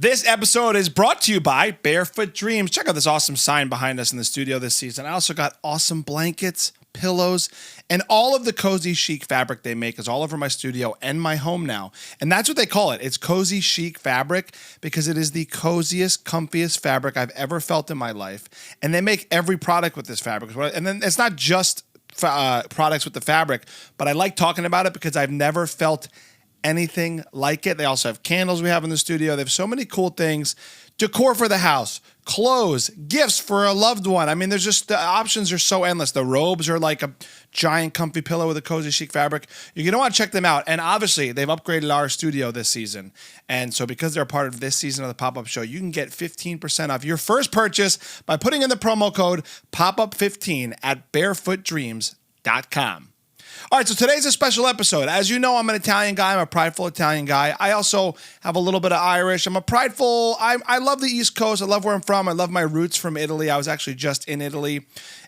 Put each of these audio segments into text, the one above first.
This episode is brought to you by Barefoot Dreams. Check out this awesome sign behind us in the studio this season. I also got awesome blankets, pillows, and all of the cozy chic fabric they make is all over my studio and my home now. And that's what they call it. It's cozy chic fabric because it is the coziest, comfiest fabric I've ever felt in my life. And they make every product with this fabric. And then it's not just products with the fabric, but I like talking about it because I've never felt anything like it. They also have candles we have in the studio. They have so many cool things. Decor for the house, clothes, gifts for a loved one. I mean, there's just, the options are so endless. The robes are like a giant comfy pillow with a cozy chic fabric. You're going to want to check them out. And obviously, they've upgraded our studio this season. And so because they're a part of this season of the Pop-Up Show, you can get 15% off your first purchase by putting in the promo code POPUP15 at barefootdreams.com. All right, so today's a special episode. As you know, I'm an Italian guy. I'm a prideful Italian guy. I also have a little bit of Irish. I'm a prideful. I love the East Coast. I love where I'm from. I love my roots from Italy. I was actually just in Italy.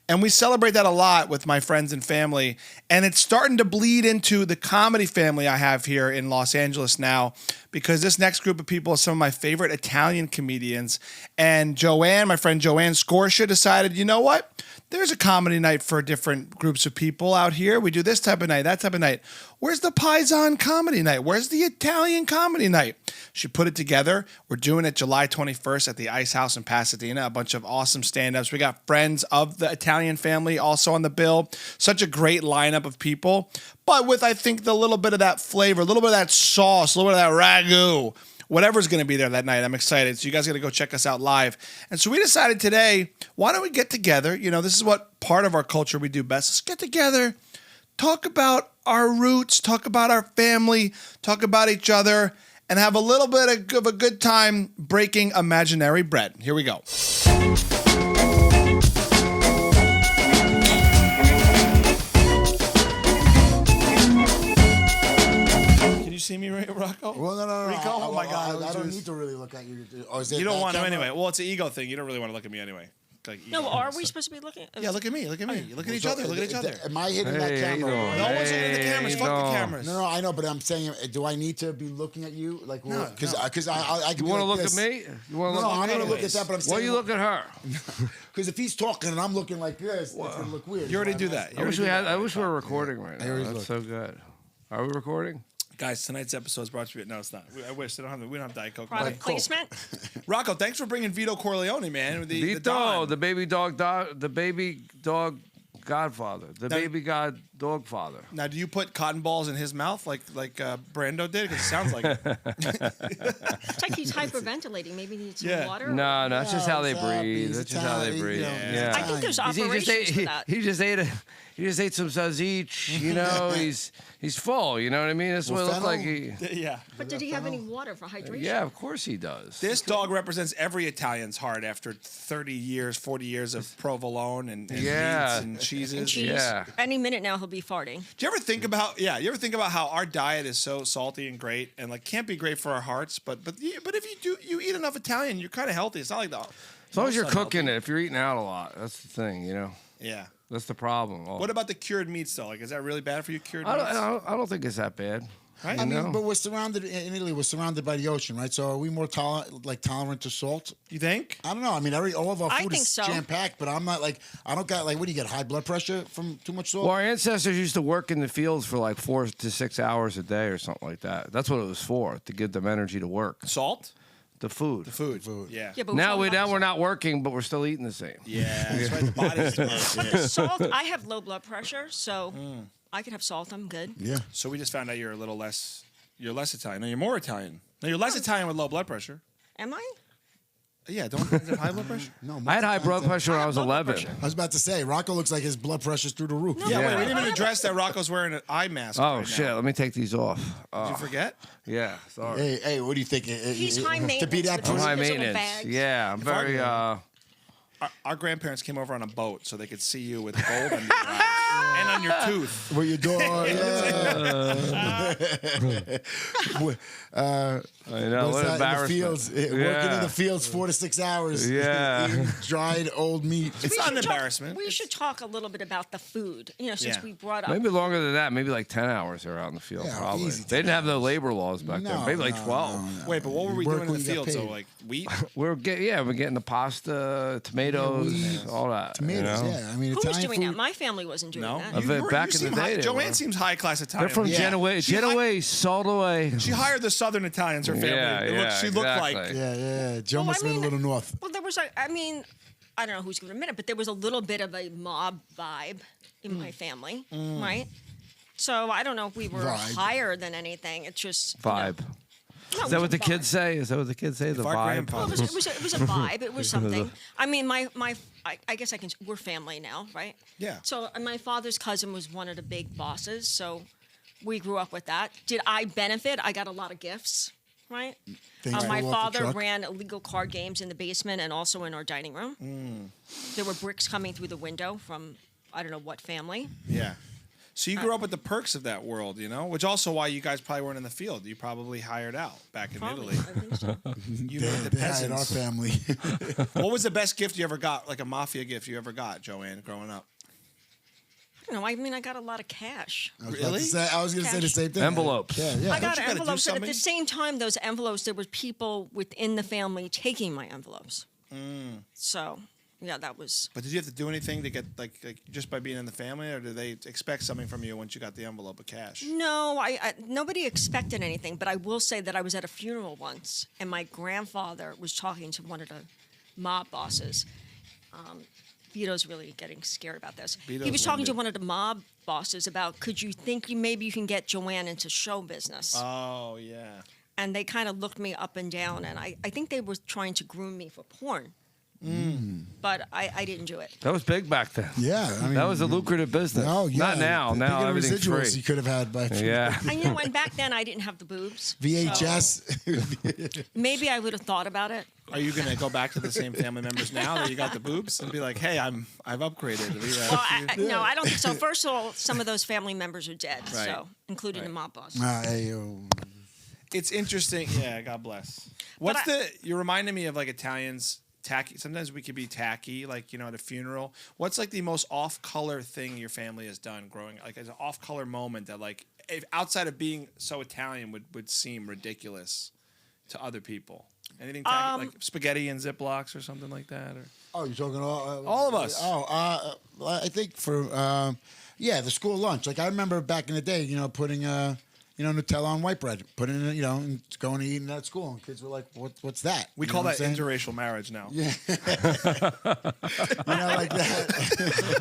And we celebrate that a lot with my friends and family. And it's starting to bleed into the comedy family I have here in Los Angeles now, because this next group of people is some of my favorite Italian comedians. And Joanne, my friend Joanne Scorcia, decided, you know what? There's a comedy night for different groups of people out here. We do this type of night, that type of night. Where's the Paisan comedy night? Where's the Italian comedy night? She put it together. We're doing it July 21st at the Ice House in Pasadena. A bunch of awesome stand-ups. We got friends of the Italian family also on the bill. Such a great lineup of people. But with, I think, the little bit of that flavor, a little bit of that sauce, a little bit of that ragu, whatever's going to be there that night. I'm excited. So you guys got to go check us out live. And so we decided today, why don't we get together? You know, this is what part of our culture we do best. Let's get together, talk about our roots, talk about our family, talk about each other, and have a little bit of a good time breaking imaginary bread. Here we go. See me, Rocco? Well, no. Rico? Oh my God. I don't need to really look at you. You don't want to anyway. Well, it's an ego thing. You don't really want to look at me anyway. No, are we supposed to be looking? Yeah, look at me. Look at me. Look at each other. Look at each other. Am I hitting that camera? No one's looking at the cameras. Fuck the cameras. No, I know, but I'm saying, do I need to be looking at you? Like, because I You want to look at me? You want to look at me? No, I'm going to look at that, but I'm saying. Why you look at her? Because if he's talking and I'm looking like this, it's going to look weird. You already do that. I wish we were recording right now. That's so good. Are we recording? Guys, tonight's episode is brought to you. No, it's not. I wish we don't have Diet Coke. Product placement. Rocco, thanks for bringing Vito Corleone, man. The baby dog godfather, baby dog father. Now, do you put cotton balls in his mouth like Brando did? Because it sounds like it. It's like he's hyperventilating. Maybe he needs some water. No, that's just how they breathe. That's just how they breathe. Yeah. I think there's operations for that. He just ate some sausage. You know, he's full. You know what I mean? That's what it looked like. Yeah. But did he have any water for hydration? Yeah, of course he does. This dog represents every Italian's heart after 30 years, 40 years of provolone and meats and cheeses. And cheese. Yeah. Any minute now he'll be farting. Do you ever think about how our diet is so salty and great and like can't be great for our hearts, but if you eat enough Italian, you're kind of healthy. It's not like as long as you're cooking it, if you're eating out a lot, that's the thing, you know. Yeah. That's the problem. What about the cured meats though? Like, is that really bad for you? Cured meats? I don't think it's that bad. Right? I mean, but we're surrounded in Italy. We're surrounded by the ocean, right? So are we more tolerant to salt? You think? I don't know. I mean, all of our food is so. jam packed, but I'm not like I don't got like. What do you get? High blood pressure from too much salt? Well, our ancestors used to work in the fields for like 4 to 6 hours a day or something like that. That's what it was for, to give them energy to work. Salt? The food. Yeah. But Now we're not working, but we're still eating the same. Yeah, that's right. The body's still But the salt, I have low blood pressure, so I could have salt. I'm good. Yeah. So we just found out you're a little less. You're less Italian. No, you're more Italian. No, you're less Italian with low blood pressure. Am I? Yeah, don't you have high blood pressure? No, I had high blood pressure when I was 11. I was about to say, Rocco looks like his blood pressure's through the roof. No, Yeah, wait, we didn't even address that Rocco's wearing an eye mask. Oh, right shit. now. Let me take these off. Did you forget? Yeah, sorry. Hey, what do you think? He's high maintenance. To be that with I'm his high little maintenance. bags. Yeah, I'm very... Our grandparents came over on a boat so they could see you with gold under your eyes. And on your tooth. With your dog, I know, what in the embarrassment. fields, working in the fields 4 to 6 hours. Yeah. Eating dried old meat. It's not an embarrassment. We should talk a little bit about the food. Since Yeah. we brought up. Maybe longer than that. Maybe like 10 hours they're out in the field, Yeah, probably. easy They didn't have no labor laws back then. Maybe like 12. no. Wait, but what were we Work doing in when the you got field? So paid. like wheat? We're getting the pasta, tomatoes, weeds, all that. Tomatoes, you know? yeah. I mean, Who was Italian doing food. that? My family wasn't doing No. that. Of it back in the seem day, high- they Joanne were. seems high class Italian. They're from Yeah. Genoa, salt away. She hired the Southern Italians. Her family. She looked like. exactly. Yeah. Joe Well, must I live a mean- little north. Well, there was I don't know who's going to admit it, but there was a little bit of a mob vibe in my family, right? So I don't know if we were Vibe. higher than anything. It's just Vibe. No, Is that what the kids say? Is that what the kids say? The our vibe? grandpa- Well, it was a vibe. It was something. I mean, I guess we're family now, right? Yeah. So my father's cousin was one of the big bosses, so we grew up with that. Did I benefit? I got a lot of gifts, right? Things My flew off the father truck. ran illegal card games in the basement and also in our dining room. There were bricks coming through the window from I don't know what family. Yeah. So you grew up with the perks of that world, which also why you guys probably weren't in the field. You probably hired out back in Probably, Italy. I think so. You made the They had our peasants. family. What was the best gift you ever got, like a mafia gift you ever got, Joanne, growing up? I don't know. I mean, I got a lot of cash. I was about to Really? say- I was going to say the Cash. same thing. Envelopes. Yeah. I Don't got you gotta do envelopes, but at the something? same time, those envelopes, there were people within the family taking my envelopes. So, yeah, that was. But did you have to do anything to get like just by being in the family, or did they expect something from you once you got the envelope of cash? No, nobody expected anything, but I will say that I was at a funeral once, and my grandfather was talking to one of the mob bosses. Vito's really getting scared about this. Vito's He was talking to winded. one of the mob bosses about, could you think maybe you can get Joanne into show business? Oh yeah. And they kind of looked me up and down, and I think they were trying to groom me for porn. But I didn't do it. That was big back then. Yeah. I mean, That was a lucrative business. Oh, yeah. Not now. Think Now of the everything's residuals free. you could have had by Yeah. And and back then I didn't have the boobs. VHS. Maybe I would have thought about it. Are you gonna go back to the same family members now that you got the boobs and be like, hey, I've upgraded? Well, no, I don't think so. First of all, some of those family members are dead, Right. so including the mob boss. It's interesting. Yeah, God bless. What's you're reminding me of like Italians tacky. Sometimes we could be tacky, like, at a funeral. What's like the most off-color thing your family has done growing, like as an off-color moment that like, if outside of being so Italian would seem ridiculous to other people? Anything tacky, like spaghetti in Ziplocs or something like that? Or Oh, you're talking all of us. I think for the school lunch. Like I remember back in the day, putting Nutella on white bread, putting it, and going to eat at school, and kids were like, "What's that?" we call that interracial marriage now. Yeah, like that.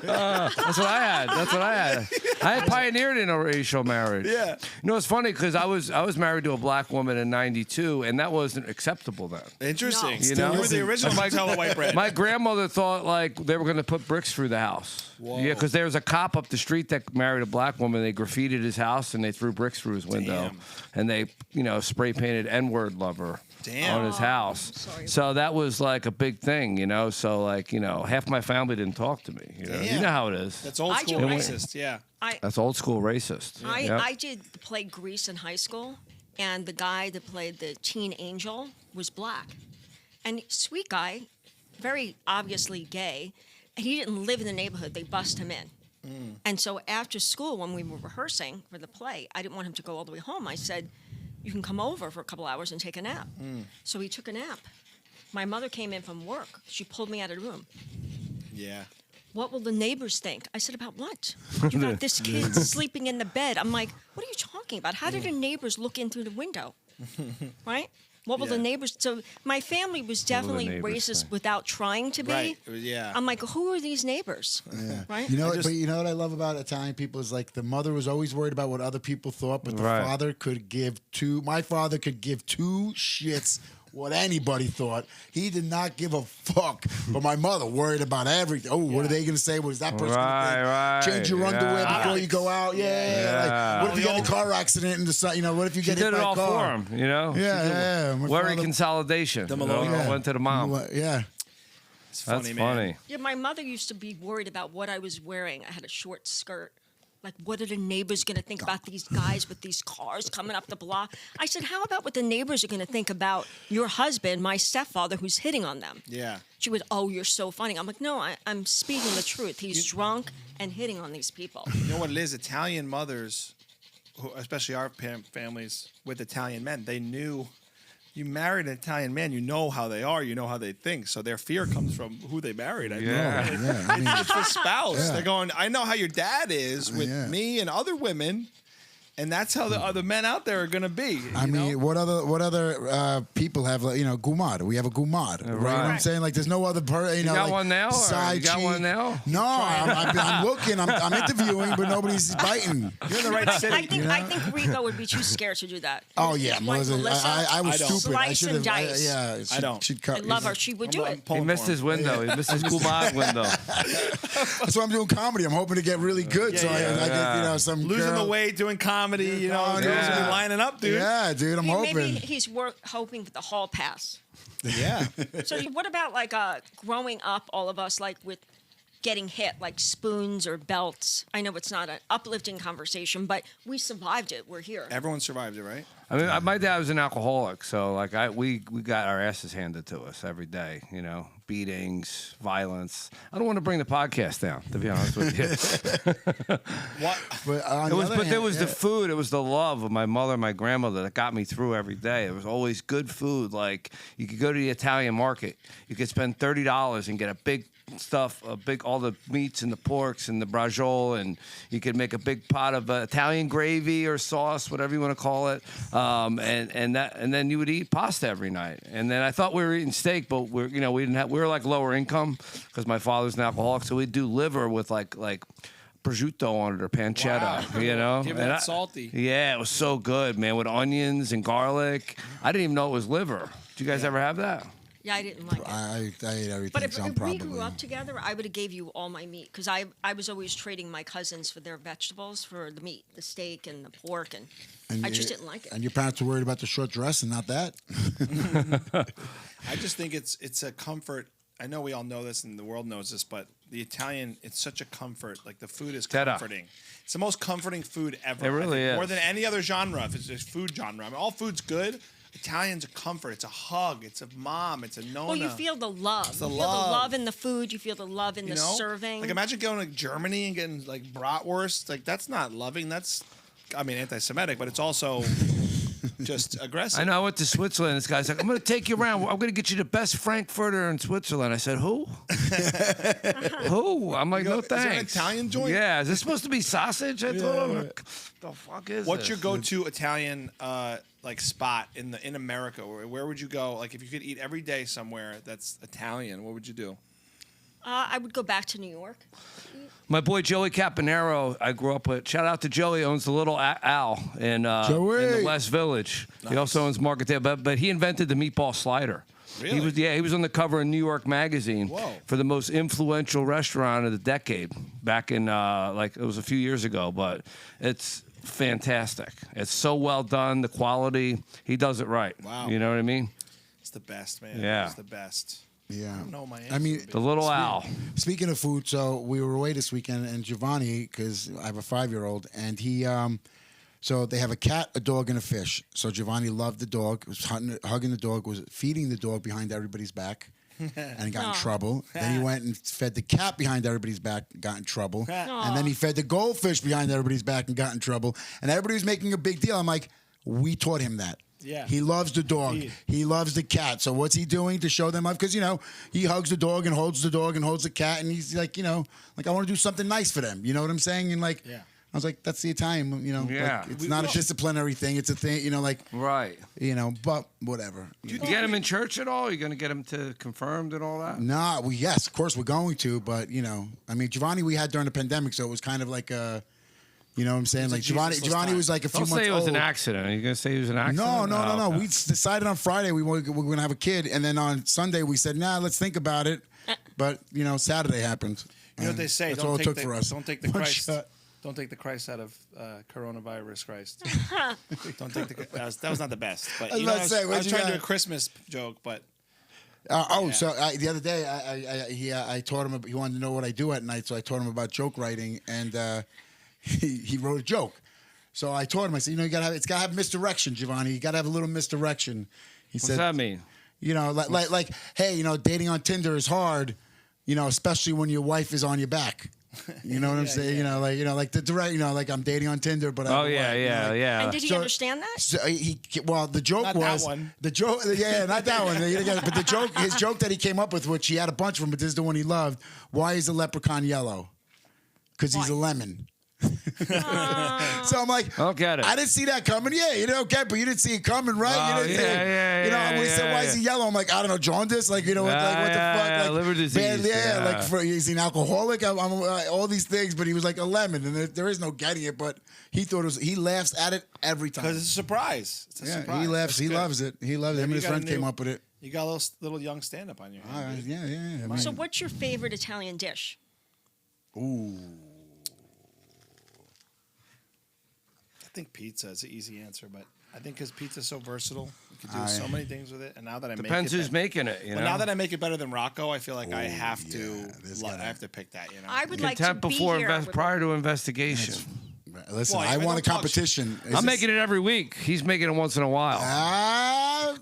That's what I had. I had pioneered interracial marriage. Yeah. It's funny because I was married to a black woman in '92, and that wasn't acceptable then. Interesting. No. You know? You were the original Nutella white bread. My grandmother thought like they were going to put bricks through the house. Whoa. Yeah, because there was a cop up the street that married a black woman. They graffitied his house and they threw bricks through his window, Damn. and they spray painted N-word lover Damn. on his house. sorry. So that was like a big thing, So like half my family didn't talk to me. You Damn. know how it is. That's old I school do- racist. Yeah. That's old school racist. Yep. I did play Grease in high school, and the guy that played the teen angel was black, and sweet guy, very obviously gay, and he didn't live in the neighborhood. They bussed him in. And so after school, when we were rehearsing for the play, I didn't want him to go all the way home. I said, you can come over for a couple hours and take a nap. So he took a nap. My mother came in from work. She pulled me out of the room. Yeah. What will the neighbors think? I said, about what? You got this kid sleeping in the bed. I'm like, what are you talking about? How did the neighbors look in through the window? Right? What will the Yeah. neighbors? So my family was definitely neighbors racist say? without trying to be. Right. Yeah. I'm like, who are these neighbors? Right? But you know what I love about Italian people is like the mother was always worried about what other people thought, but the Right. father could give two. My father could give two shits what anybody thought. He did not give a fuck. But my mother worried about everything. Oh, what are they going to say? What is that person gonna think? Right. Change your underwear Yeah. before you go out. Yeah. Like, what if you get in a car accident and what if you She get hit did by it a all car? for him, Yeah. My Worry father- consolidation. Malone. Yeah. Went to the mom. Yeah. It's funny, That's man. funny. Yeah, my mother used to be worried about what I was wearing. I had a short skirt. Like, what are the neighbors going to think about these guys with these cars coming up the block? I said, how about what the neighbors are going to think about your husband, my stepfather, who's hitting on them? Yeah. She would, oh, you're so funny. I'm like, no, I'm speaking the truth. He's drunk and hitting on these people. You know what it is? Italian mothers, especially our families with Italian men, they knew you married an Italian man, you know how they are, you know how they think. So their fear comes from who they married. It's the spouse. Yeah. They're going, I know how your dad is with me and other women. And that's how the other men out there are going to be. I mean, know? what other people have, gumad? We have a gumad, right? You know what I'm saying? Like, there's no other person. You got one now? Or you got one now? No, I'm looking. I'm interviewing, but nobody's biting. You're in the right city. I think Rico would be too scared to do that. Oh yeah, His wife, Melissa. I was I don't. stupid. I Slice should and have. dice. Yeah, I don't. She'd cut. I love her. She would do it. He missed his window. He missed his Kumad window. That's why I'm doing comedy. I'm hoping to get really good. So I get some Losing girl. the weight, doing comedy, girls will be lining up, dude. Yeah, dude. I'm hoping. Maybe he's hoping for the hall pass. Yeah. So what about like growing up, all of us, like with getting hit, like spoons or belts? I know it's not an uplifting conversation, but we survived it. We're here. Everyone survived it, right? I mean, my dad was an alcoholic, so like we got our asses handed to us every day. Beatings, violence. I don't want to bring the podcast down, to be honest with you. What? But there was the food. It was the love of my mother and my grandmother that got me through every day. It was always good food. Like you could go to the Italian market. You could spend $30 and get a big stuff, all the meats and the porks and the braciole, and you could make a big pot of Italian gravy or sauce, whatever you want to call it, and then you would eat pasta every night. And then I thought we were eating steak, but we were like lower income because my father's an alcoholic, so we'd do liver with like prosciutto on it or pancetta, Give it that salty. Yeah, it was so good, man, with onions and garlic. I didn't even know it was liver. Did you guys ever have that? Yeah, I didn't like it. I ate everything. But if so I'm we probably. grew up together, I would have gave you all my meat because I was always trading my cousins for their vegetables for the meat, the steak and the pork, and I just didn't like it. And your parents were worried about the short dress and not that. I just think it's a comfort. I know we all know this and the world knows this, but the Italian, it's such a comfort. Like the food is comforting. It's the most comforting food ever. It really is. More than any other genre, if it's a food genre. I mean, all food's good. Italian's a comfort. It's a hug. It's a mom. It's a nonna. Well, you feel the love. It's the you feel love. the love in the food. You feel the love in the serving. Like imagine going to Germany and getting like bratwurst. Like that's not loving. That's, anti-Semitic, but it's also just aggressive. I know. I went to Switzerland. This guy's like, I'm going to take you around. I'm going to get you the best Frankfurter in Switzerland. I said, who? Who? I'm like, no Is there an thanks. Italian joint? Yeah. Is this supposed to be sausage? I told him, the fuck is What's this? your go-to Italian spot in America? Where would you go? Like if you could eat every day somewhere that's Italian, what would you do? I would go back to New York. My boy Joey Caponero, I grew up with. Shout out to Joey, owns the Little Al in the West Village. Nice. He also owns Market there, but he invented the meatball slider. Really? He was on the cover of New York Magazine for the most influential restaurant of the decade back in it was a few years ago, but it's fantastic. It's so well done, the quality. He does it right. Wow. You know what I mean? It's the best, man. Yeah. It's the best. Yeah. I don't know my answer. I mean, the Little Al. Speaking of food, so we were away this weekend, and Giovanni, because I have a 5-year-old, and he, so they have a cat, a dog, and a fish. So Giovanni loved the dog, was hugging the dog, was feeding the dog behind everybody's back, and he got in trouble. Then he went and fed the cat behind everybody's back, got in trouble. And then he fed the goldfish behind everybody's back and got in trouble. And everybody was making a big deal. I'm like, we taught him that. Yeah. He loves the dog. He loves the cat. So what's he doing to show them up? Because, he hugs the dog and holds the dog and holds the cat. And he's like, I want to do something nice for them. You know what I'm saying? And I was like, that's the Italian, Yeah. Like, it's not a disciplinary thing. It's a thing, Right. But whatever. You get him in church at all? Are you going to get him to confirmed and all that? Nah, yes, of course we're going to. But, Giovanni we had during the pandemic. So it was kind of like you know what I'm saying? Like Giovanni was like a few Don't months say it was old. an accident. Are you going to say it was an accident? No. Okay. We decided on Friday we're going to have a kid. And then on Sunday we said, let's think about it. But, Saturday happened. You know what they say? That's all it took for us. Don't take the Christ. Don't take the Christ out of coronavirus Christ. Don't take that was not the best. But I was about to say, I was what'd you trying to do got? a Christmas joke, but The other day, I taught him. He wanted to know what I do at night, so I taught him about joke writing, and he wrote a joke. So I taught him. I said, it's gotta have misdirection, Giovanni. You gotta have a little misdirection. What's that mean? Like, hey, dating on Tinder is hard, especially when your wife is on your back. You know what I'm saying? Yeah. Like the direct, like I'm dating on Tinder, but yeah. And did he understand that? So the joke Not was that one. the joke. Yeah, not that one. But his joke that he came up with, which he had a bunch of them, but this is the one he loved. Why is a leprechaun yellow? Because he's a lemon. So I'm like, I don't get it. I didn't see that coming. Yeah, you don't get, but you didn't see it coming, right? You didn't think, when he said, "Why is he yellow?" I'm like, I don't know, jaundice, like what the fuck, like liver disease, is he an alcoholic? I'm all these things, but he was like a lemon, and there is no getting it. But he thought he laughs at it every time Because it's a surprise. It's a surprise. he laughs. That's He good. loves it. He loves it. Him and his friend came up with it. You got a little young stand up on your hand. Yeah. I mean, So, what's your favorite Italian dish? ooh. I think pizza is an easy answer, but I think because pizza's so versatile, you can do so many things with it. And now that I Depends who's making it. But now that I make it better than Rocco, I feel like I have to. this I guy- have to pick that. I would like Contempt to be before here. prior to investigation. Listen, Well, I but want a don't talk competition. I'm making it every week. He's making it once in a while.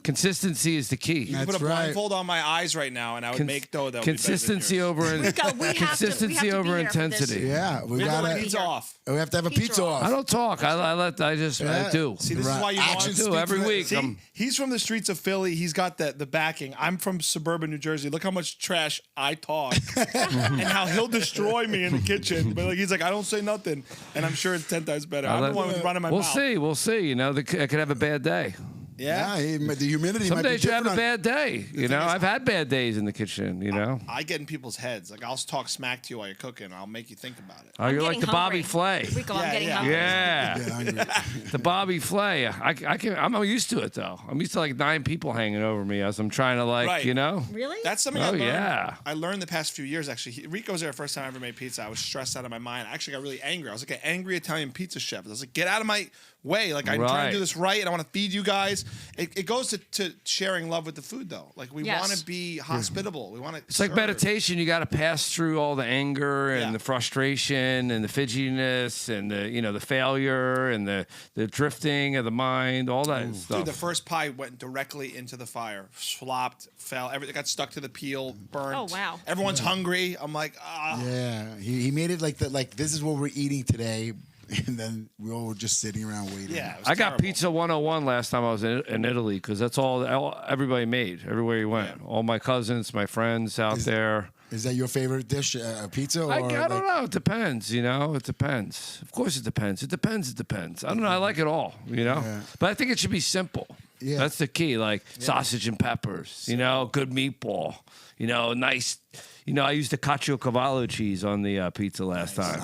Consistency is the key. You put a blindfold on my eyes right now, and I would make dough that would be better than Consistency yours. over Rico, we have consistency to be over here for this. intensity. Yeah, we We have to got have to. pizza off. We have to have a pizza off. I don't talk. I do. See, this Right. is why you Action want speaks do every for- week. See, he's from the streets of Philly. He's got the backing. I'm from suburban New Jersey. Look how much trash I talk and how he'll destroy me in the kitchen. But he's like, I don't say nothing. And I'm sure it's 10 times better. I'm the one with running my We'll mouth. see. We'll see. I could have a bad day. Yeah. The humidity Some might be days you have a different. bad day. I've had bad days in the kitchen. I get in people's heads. Like, I'll talk smack to you while you're cooking. I'll make you think about it. Oh, you're like getting the Bobby hungry. Flay. Rico, I'm Yeah, getting yeah. hungry. Yeah. Yeah, hungry. The Bobby Flay. I'm used to it though. I'm used to like 9 people hanging over me as I'm trying to Right. Really? That's something I Oh, learned. yeah. I learned the past few years, actually. Rico was there the first time I ever made pizza. I was stressed out of my mind. I actually got really angry. I was like an angry Italian pizza chef. I was like, get out of my way. Like, I'm trying Right. to do this right, and I want to feed you guys. It goes to sharing love with the food, though. Like, we Yes. want to be hospitable. We want to. It's like meditation. You got to pass through all the anger and Yeah. the frustration and the fidgetiness and the failure and the drifting of the mind, all that stuff. Dude, the first pie went directly into the fire, flopped, fell. Everything got stuck to the peel, burnt. Oh, wow. Everyone's hungry. I'm like, ah. Yeah, he made it like that. Like, this is what we're eating today, and then we all were just sitting around waiting. Yeah, it was I got terrible. Pizza 101 last time I was in Italy because that's all everybody made everywhere you went. All my cousins, my friends out there. Is that your favorite dish, pizza? Or I don't know. It depends. It depends. Of course, it depends. It depends. I don't know. I like it all. But I think it should be simple. Yeah. That's the key. Like sausage and peppers. Good meatball. Nice. I used the cacio cavallo cheese on the pizza last time.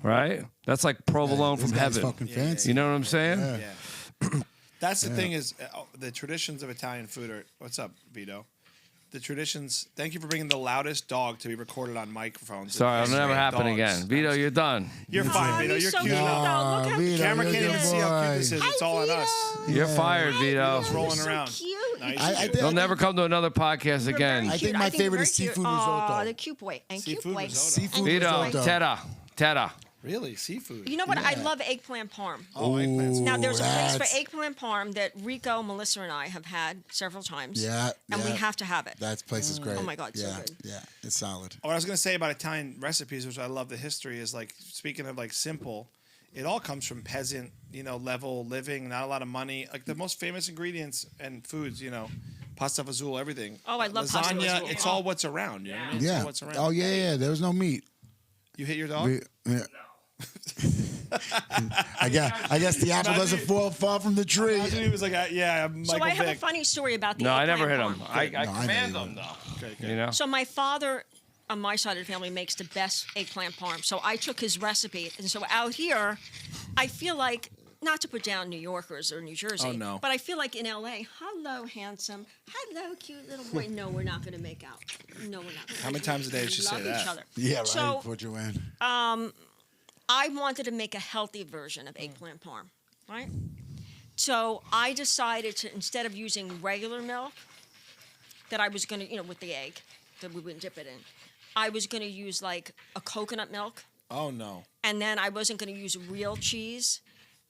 Right? That's like provolone This from guy's heaven. fucking fancy. You know what I'm saying? Yeah. That's the thing is the traditions of Italian food are. What's up, Vito? The traditions. Thank you for bringing the loudest dog to be recorded on microphones. Sorry, it'll never happen Dogs. again. Vito, you're done. You're fine, Vito. he's You're so cute cute. enough. No, look how Vito, Camera you're can't a even good see how cute boy. this is. It's all on us. You're fired, Vito. He's rolling so around. cute. Nice. I cute. think- They'll never come to another podcast again. I think my favorite is seafood risotto. Oh, the cute boy. And cute Seafood boy. risotto. Seafood Vito, risotto. Teta. Really, seafood. You know what? I love eggplant parm. Oh, eggplants. Now, there's a place that's- for eggplant parm that Rico, Melissa, and I have had several times. Yeah, And we yeah. have to have it. That place is great. Oh my God, so yeah, good. Yeah, it's solid. What I was going to say about Italian recipes, which I love the history, is like, speaking of like simple, it all comes from peasant, level living, not a lot of money. Like the most famous ingredients and foods, pasta fazool, everything. Oh, I love pasta lasagna. fazool. It's all what's around. You know what I mean? It's Yeah. all what's around. Oh yeah. There was no meat. You hit your dog? Yeah. I guess the apple doesn't fall far from the tree. Imagine he was like, yeah, I'm So Michael I have Vick. a funny story about the No, I never hit eggplant them. parm. I No, I command know you them though. Okay. So my father, on my side of the family, makes the best eggplant parm. So I took his recipe, and so out here, I feel like, not to put down New Yorkers or New Jersey, Oh, no. but I feel like in LA, hello, handsome, hello, cute little boy. No, we're not going to make out. No, we're not. How many times a day did she say love that? each other. Yeah, right. So Poor Joanne. I wanted to make a healthy version of eggplant parm, right? So I decided to, instead of using regular milk, that I was gonna, with the egg, that we wouldn't dip it in. I was gonna use like a coconut milk, Oh no. and then I wasn't gonna use real cheese.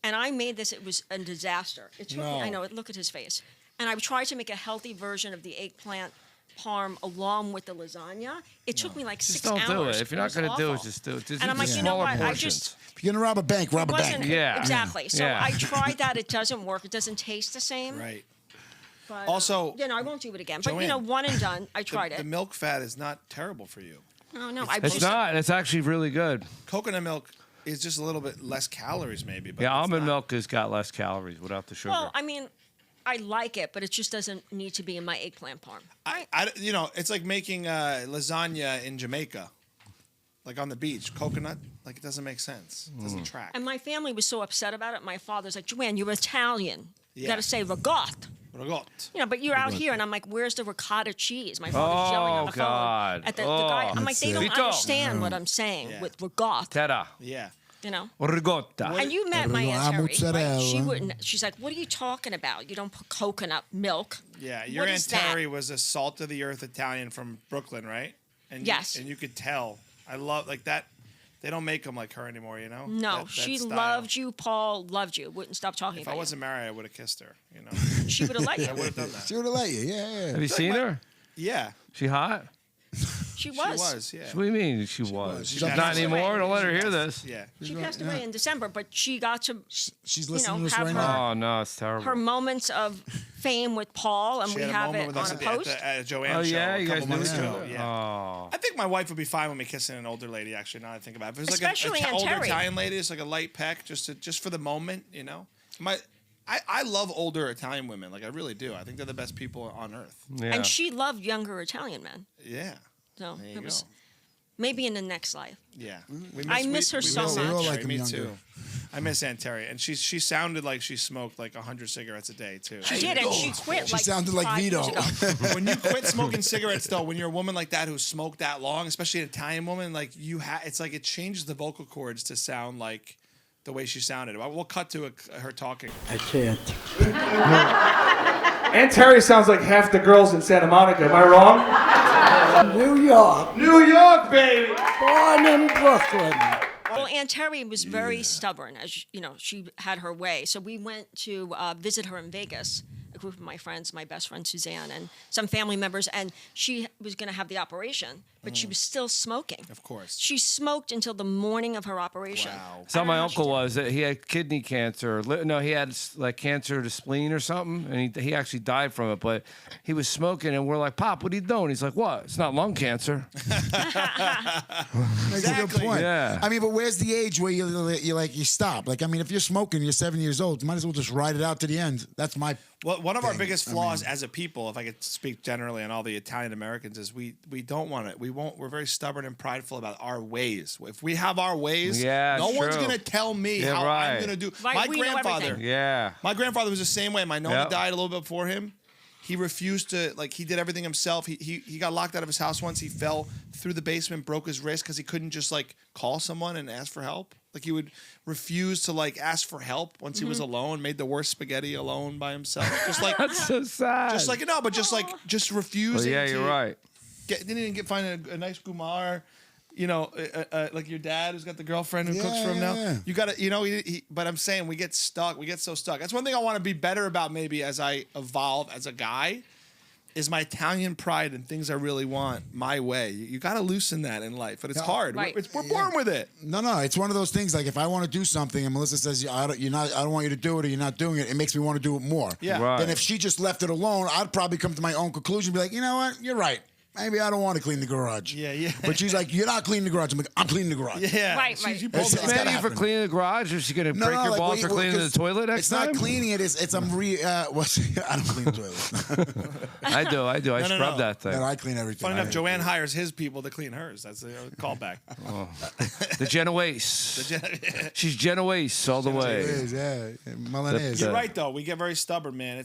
And I made this. It was a disaster. It took me. No. I know. Look at his face. And I tried to make a healthy version of the eggplant parm along with the lasagna. It took me like Just 6 don't hours. do it. If you're not going going to do it, just do it. Just And I'm eat like, the you know smaller what? I portions. just If you're gonna rob a bank, rob a bank. wasn't Yeah. exactly. So Yeah. I tried that. It doesn't work. It doesn't taste the same. Right. But, Also, I won't do it again. But Joanne, one and done. I tried The it. milk fat is not terrible for you. No, It's not. It's actually really good. Coconut milk is just a little bit less calories, maybe. But Yeah, it's almond not. milk has got less calories without the sugar. Well, I mean, I like it, but it just doesn't need to be in my eggplant parm. It's like making lasagna in Jamaica, like on the beach. Coconut, like it doesn't make sense. It doesn't track. And my family was so upset about it. My father's like, Joanne, you're Italian. You Yeah. got to say ricotta. Ragot. But you're out here, and I'm like, where's the ricotta cheese? My father's yelling on the phone God. at the guy. I'm like, That's they don't Vito. understand what I'm saying Yeah. with ricotta. Tera. Yeah. Ricotta. And you met my Aunt Terry. Right? She Mozzarella. wouldn't. She's like, what are you talking about? You don't put coconut milk. Yeah. Your What Aunt is that? Terry was a salt of the earth Italian from Brooklyn, right? And Yes. and you could tell. I love like that. They don't make them like her anymore, you know. No, That she style. loved you. Paul loved you. Wouldn't stop talking If about I wasn't married, I would have kissed her. You know. you. She would have let I you. would have done that. She would have let you. Yeah. Have you seen her? Yeah. She hot? She She was. was. Yeah. What do you mean she was? She's Not passed anymore. away. Don't let her She hear passed- this. Yeah. She passed away in December, but she got to She's listening to us have right her- now. Oh, no, it's terrible. her moments of fame with Paul, and She we had a have moment it with on us a at the post. at a Joanne Oh, show yeah? a You couple guys knew months each ago. other? Yeah. Oh. I think my wife would be fine with me kissing an older lady. Actually, now that I think about it, if it was Especially like an Aunt older Terry. Italian lady, it's like a light peck, just for the moment, you know. I love older Italian women, like I really do. I think they're the best people on earth. Yeah. And she loved younger Italian men. Yeah, So there you it was go. maybe in the next life. Yeah, I miss her so miss Aunt much. We all Terry, like 'em me younger. too. I miss Aunt Terry, and she sounded like she smoked like 100 cigarettes a day too. She did, and she quit. She like sounded like 5 years Vito. ago. When you quit smoking cigarettes, though, when you're a woman like that who smoked that long, especially an Italian woman, like it's like it changes the vocal cords to sound like the way she sounded. We'll cut to her talking. I can't. Aunt Terry sounds like half the girls in Santa Monica. Am I wrong? New York, New York, baby. born in Brooklyn. Well, Aunt Terry was very stubborn, as she had her way. So we went to visit her in Vegas. A group of my friends, my best friend Suzanne, and some family members, and she was going to have the operation, but she was still smoking. Of course. She smoked until the morning of her operation. Wow. That's how I don't my know how uncle she did it. was. That he had kidney cancer. No, he had like cancer of the spleen or something, and he actually died from it. But he was smoking, and we're like, "Pop, what are you doing?" He's like, "What? It's not lung cancer." Makes a good Exactly. point. Yeah. I mean, but where's the age where you stop? Like, I mean, if you're smoking, you're 7 years old. You might as well just ride it out to the end. That's my. Well, one of our thing. biggest flaws as a people, if I could speak generally on all the Italian Americans, is we don't want it. We're very stubborn and prideful about our ways. If we have our ways, Yeah, no one's true. gonna tell me Yeah, how right. I'm gonna do. Right, My we know grandfather, everything. Yeah. my grandfather was the same way. My nonna Yep. died a little bit before him. He refused to, like, he did everything himself. He got locked out of his house once. He fell through the basement, broke his wrist because he couldn't just, like, call someone and ask for help. Like, he would refuse to, like, ask for help once he was alone, made the worst spaghetti alone by himself. Just like, That's so sad. just like, no, but just Well, refusing yeah, to you're right. didn't even find a nice gumar. You know, like your dad who's got the girlfriend who cooks for him now. Yeah. You got to, but I'm saying we get stuck. We get so stuck. That's one thing I want to be better about maybe as I evolve as a guy is my Italian pride and things I really want my way. You got to loosen that in life, but it's hard. Right. We're born with it. No, it's one of those things. Like, if I want to do something and Melissa says, I don't want you to do it, or you're not doing it, it makes me want to do it more. Yeah. Right. Then if she just left it alone, I'd probably come to my own conclusion, be like, you know what, you're right. Maybe I don't want to clean the garage. Yeah. But she's like, you're not cleaning the garage. I'm like, I'm cleaning the garage. Yeah. Right, She- right. she It's- both it's of us. gotta Mad at you for happen. cleaning the garage? Or is she gonna break your like, balls for cleaning the toilet next It's time? not cleaning it. It's I don't clean the toilet. I do. I No, scrub no. that thing. No, I clean everything. Funny enough, I- Joanne hires his people to clean hers. That's a callback. The Genoese. She's Genoese all the It way. is, yeah. Milanese. You're right though. We get very stubborn, man.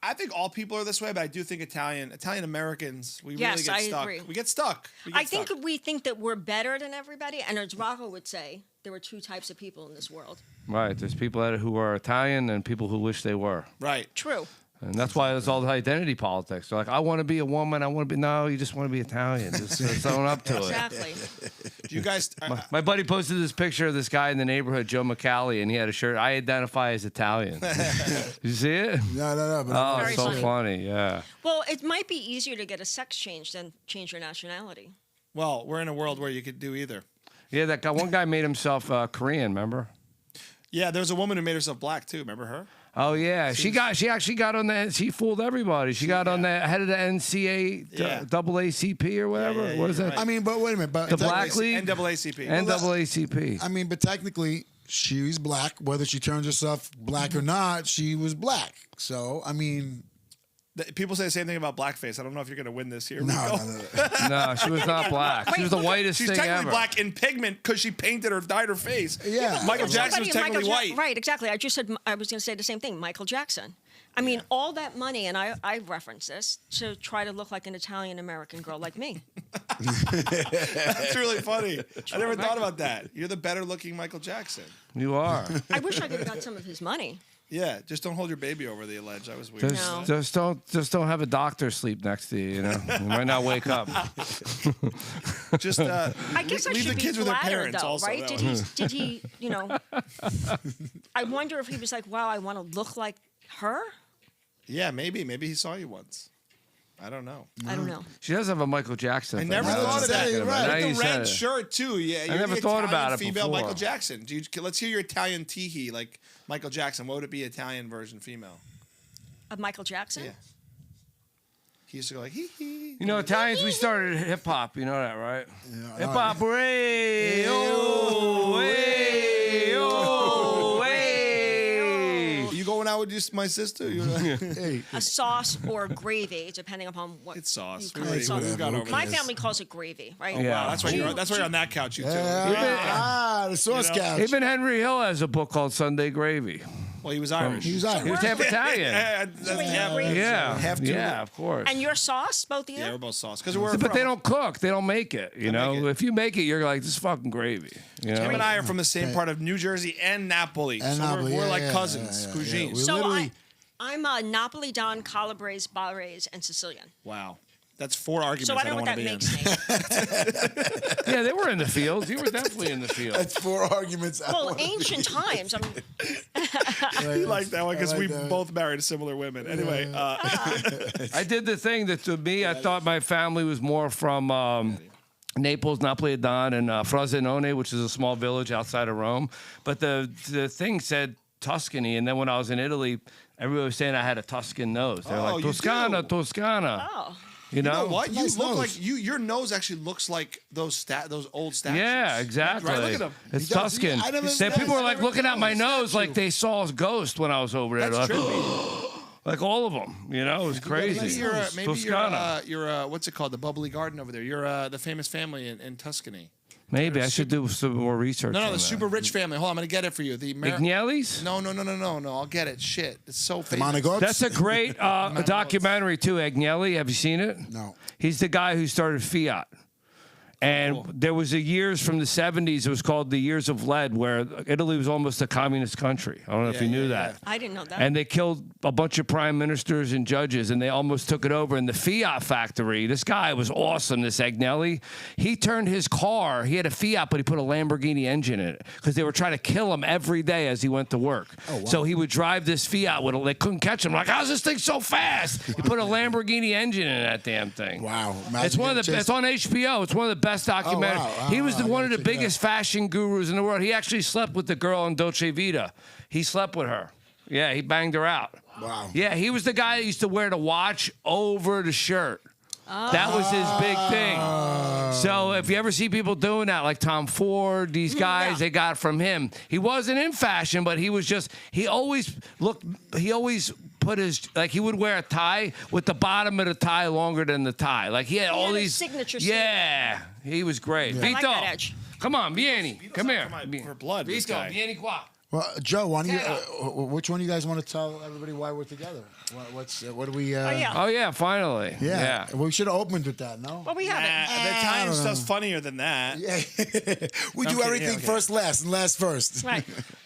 I think all people are this way, but I do think Italian Americans, we Yes, really get I stuck. agree. We get stuck. I think we think that we're better than everybody, and as Rocco would say, there were two types of people in this world. Right. There's people who are Italian and people who wish they were. right. True. And that's why there's all the identity politics. They're like, I want to be a woman. I want to be. No, you just want to be Italian. Just own up to it. Exactly. Do you guys? My buddy posted this picture of this guy in the neighborhood, Joe McCallie, and he had a shirt. I identify as Italian. You see it? No. But Oh, Very it's so funny. funny. Yeah. Well, it might be easier to get a sex change than change your nationality. Well, we're in a world where you could do either. Yeah, that guy. One guy made himself Korean. Remember? Yeah, there's a woman who made herself black too. Remember her? Oh yeah, she actually got on the. She fooled everybody. She got on the head of the NCA Yeah. AACP or whatever. Yeah, what is you're that? right. I mean, but wait a minute. But The Black technically- League? NAACP. NAACP. I mean, but technically, she's black. Whether she turns herself black or not, she was black. So, I mean, People say the same thing about blackface. I don't know if you're going to win this here. no, Rico. no. No, she was not black. She was the whitest She's thing technically ever. black in pigment because she painted or dyed her face. Yeah. Michael Jackson was Somebody- technically white. Right, exactly. I just said I was going to say the same thing. Michael Jackson. I mean, all that money, and I reference this to try to look like an Italian American girl like me. That's really funny. I never thought about that. You're the better looking Michael Jackson. You are. I wish I could have got some of his money. Yeah, just don't hold your baby over the ledge. That was weird. No. Just don't have a doctor sleep next to you. You know, you might not wake up. Just I guess I leave should the be kids with their flattered, parents though, also. right? That Did he, you know? I wonder if he was like, "Wow, I want to look like her." Yeah, maybe he saw you once. I don't know. I don't know. She does have a Michael Jackson. I thing. never Now thought of you're that. talking about it. Now With you the said red it. shirt too. Yeah, you're never the thought Italian about it female before. Michael Jackson. Let's hear your Italian teehee like Michael Jackson. What would it be Italian version female? Of Michael Jackson. Yeah. He used to go like hee hee. You know, Italians, we started hip hop. You know that, right? Yeah, Hip hop, hey, oh, hey, oh, hey. You going out with my sister? You're like, Hey, A sauce or gravy, depending upon what. it's sauce. you We call it. already- we've got over My this. family calls it gravy, right? Yeah. Wow, that's why you're on that couch, you two. the sauce You know? couch. Even Henry Hill has a book called Sunday Gravy. Well, he was Irish. He was Irish. He was half Italian. Yeah, that's Wait, half- gravy? Yeah, Half to- yeah, of course. And your sauce, both of you? Yeah, we're both sauce because we're. But they don't cook. They don't make it. You know, make it. if you make it, you're like, this is fucking gravy. You know? Him and I are from the same part of New Jersey and Napoli, And so Napoli, we're yeah, like yeah, cousins, yeah, cousins. We So literally- I'm Napoli, Don, Calabrese, Barese, and Sicilian. Wow, that's 4 arguments. So I don't know what want that to be makes in. me. Yeah, they were in the fields. You were definitely in the field. That's 4 arguments. I Well, wanna ancient times. I mean, You like that one because I we like that. both married similar women. Anyway, I did the thing that to me, I thought my family was more from Naples, Napoli, Don, and Frosinone, which is a small village outside of Rome. But the thing said Tuscany, and then when I was in Italy, everybody was saying I had a Tuscan nose. They're Oh, like, you Toscana, do? Toscana. oh. You know? you know what? You Nice look nose. like your nose actually looks like those old statues. Yeah, exactly. Right, look at him. It's He does. Tuscan. I never- They- people were like never looking at my noticed that nose like they saw a ghost when I was over there. That's Like, trippy. like all of them. You know, it was crazy. Maybe Toscana. you're what's it called? The bubbly garden over there. You're the famous family in Tuscany. Maybe I should do some more research. No, on the that. super rich family. Hold on, I'm gonna get it for you. The Agnelli's? No. I'll get it. Shit, it's so The famous. Monogots? That's a great documentary too. Agnelli, have you seen it? No. He's the guy who started Fiat. And there was a years from the 70s, it was called the Years of Lead, where Italy was almost a communist country. I don't know if you knew that. I didn't know that. And they killed a bunch of prime ministers and judges, and they almost took it over. In the Fiat factory, this guy was awesome, this Agnelli. He turned his car, he had a Fiat, but he put a Lamborghini engine in it because they were trying to kill him every day as he went to work. Oh, wow. So he would drive this Fiat, they couldn't catch him. Like, how's this thing so fast? He put a Lamborghini engine in that damn thing. Wow. It's one of the. It's on HBO. It's one of the best documentaries. wow. He was I one of gotta the check it out. biggest fashion gurus in the world. He actually slept with the girl in Dolce Vita. He slept with her. Yeah, he banged her out. Wow. Yeah, he was the guy that used to wear the watch over the shirt. That was his big thing. So if you ever see people doing that, like Tom Ford, these guys, Yeah. they got it from him. He wasn't in fashion, but he was just, he always put his, like he would wear a tie with the bottom of the tie longer than the tie. Like he had all had a these. signature Yeah, he was great. I like Vito, that edge. come on, Vieni, come here. for blood, this Vito, guy. Vieni qua. Well, Joe, why don't you, which one do you guys want to tell everybody why we're together? What do we... Oh, yeah. Oh yeah, finally. Yeah. We should have opened with that, no? Well, we Nah, haven't. the Italian don't stuff's know. funnier than that. Yeah. We I'm do kidding, everything yeah, okay. first last and last first. Right.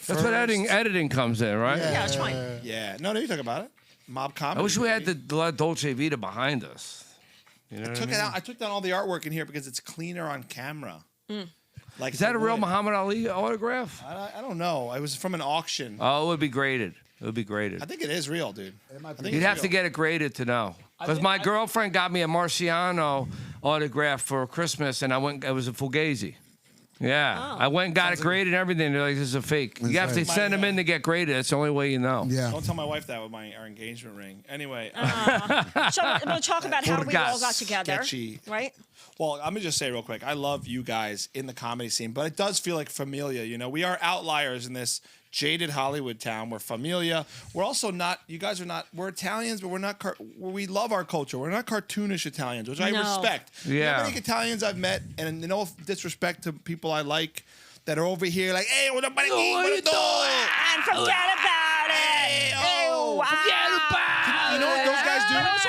That's what editing comes in, right? Yeah, it's fine. Yeah. No, you talk about it. mob comedy. I wish we had baby. the La Dolce Vita behind us. You know what I Took mean? it out. I took down all the artwork in here because it's cleaner on camera. Like Is that the a real wood. Muhammad Ali autograph? I don't know. I was from an auction. Oh, it would be graded. It would be graded. I think it is real, dude. I think You'd it's have to real. get it graded to know. Because my girlfriend got me a Marciano autograph for Christmas, and I went. It was a Fugazi. Yeah, I went and got it graded and everything. They're like, "This is a fake." You have to right. send them in to get graded. That's the only way you know. Yeah. Don't tell my wife that with our engagement ring. Anyway, So we'll talk about how we all got together, Sketchy. right? well, I'm gonna just say real quick. I love you guys in the comedy scene, but it does feel like familia. You know, we are outliers in this jaded Hollywood town. We're familia. We're also not. You guys are not. We're Italians, but we're not. We love our culture. We're not cartoonish Italians, which I No. respect. You know Yeah. how many Italians I've met, and no disrespect to people I like, that are over here like, hey, what up, buddy? what are you doing? And forget about it. Hey, Oh, wow. You know what those guys do?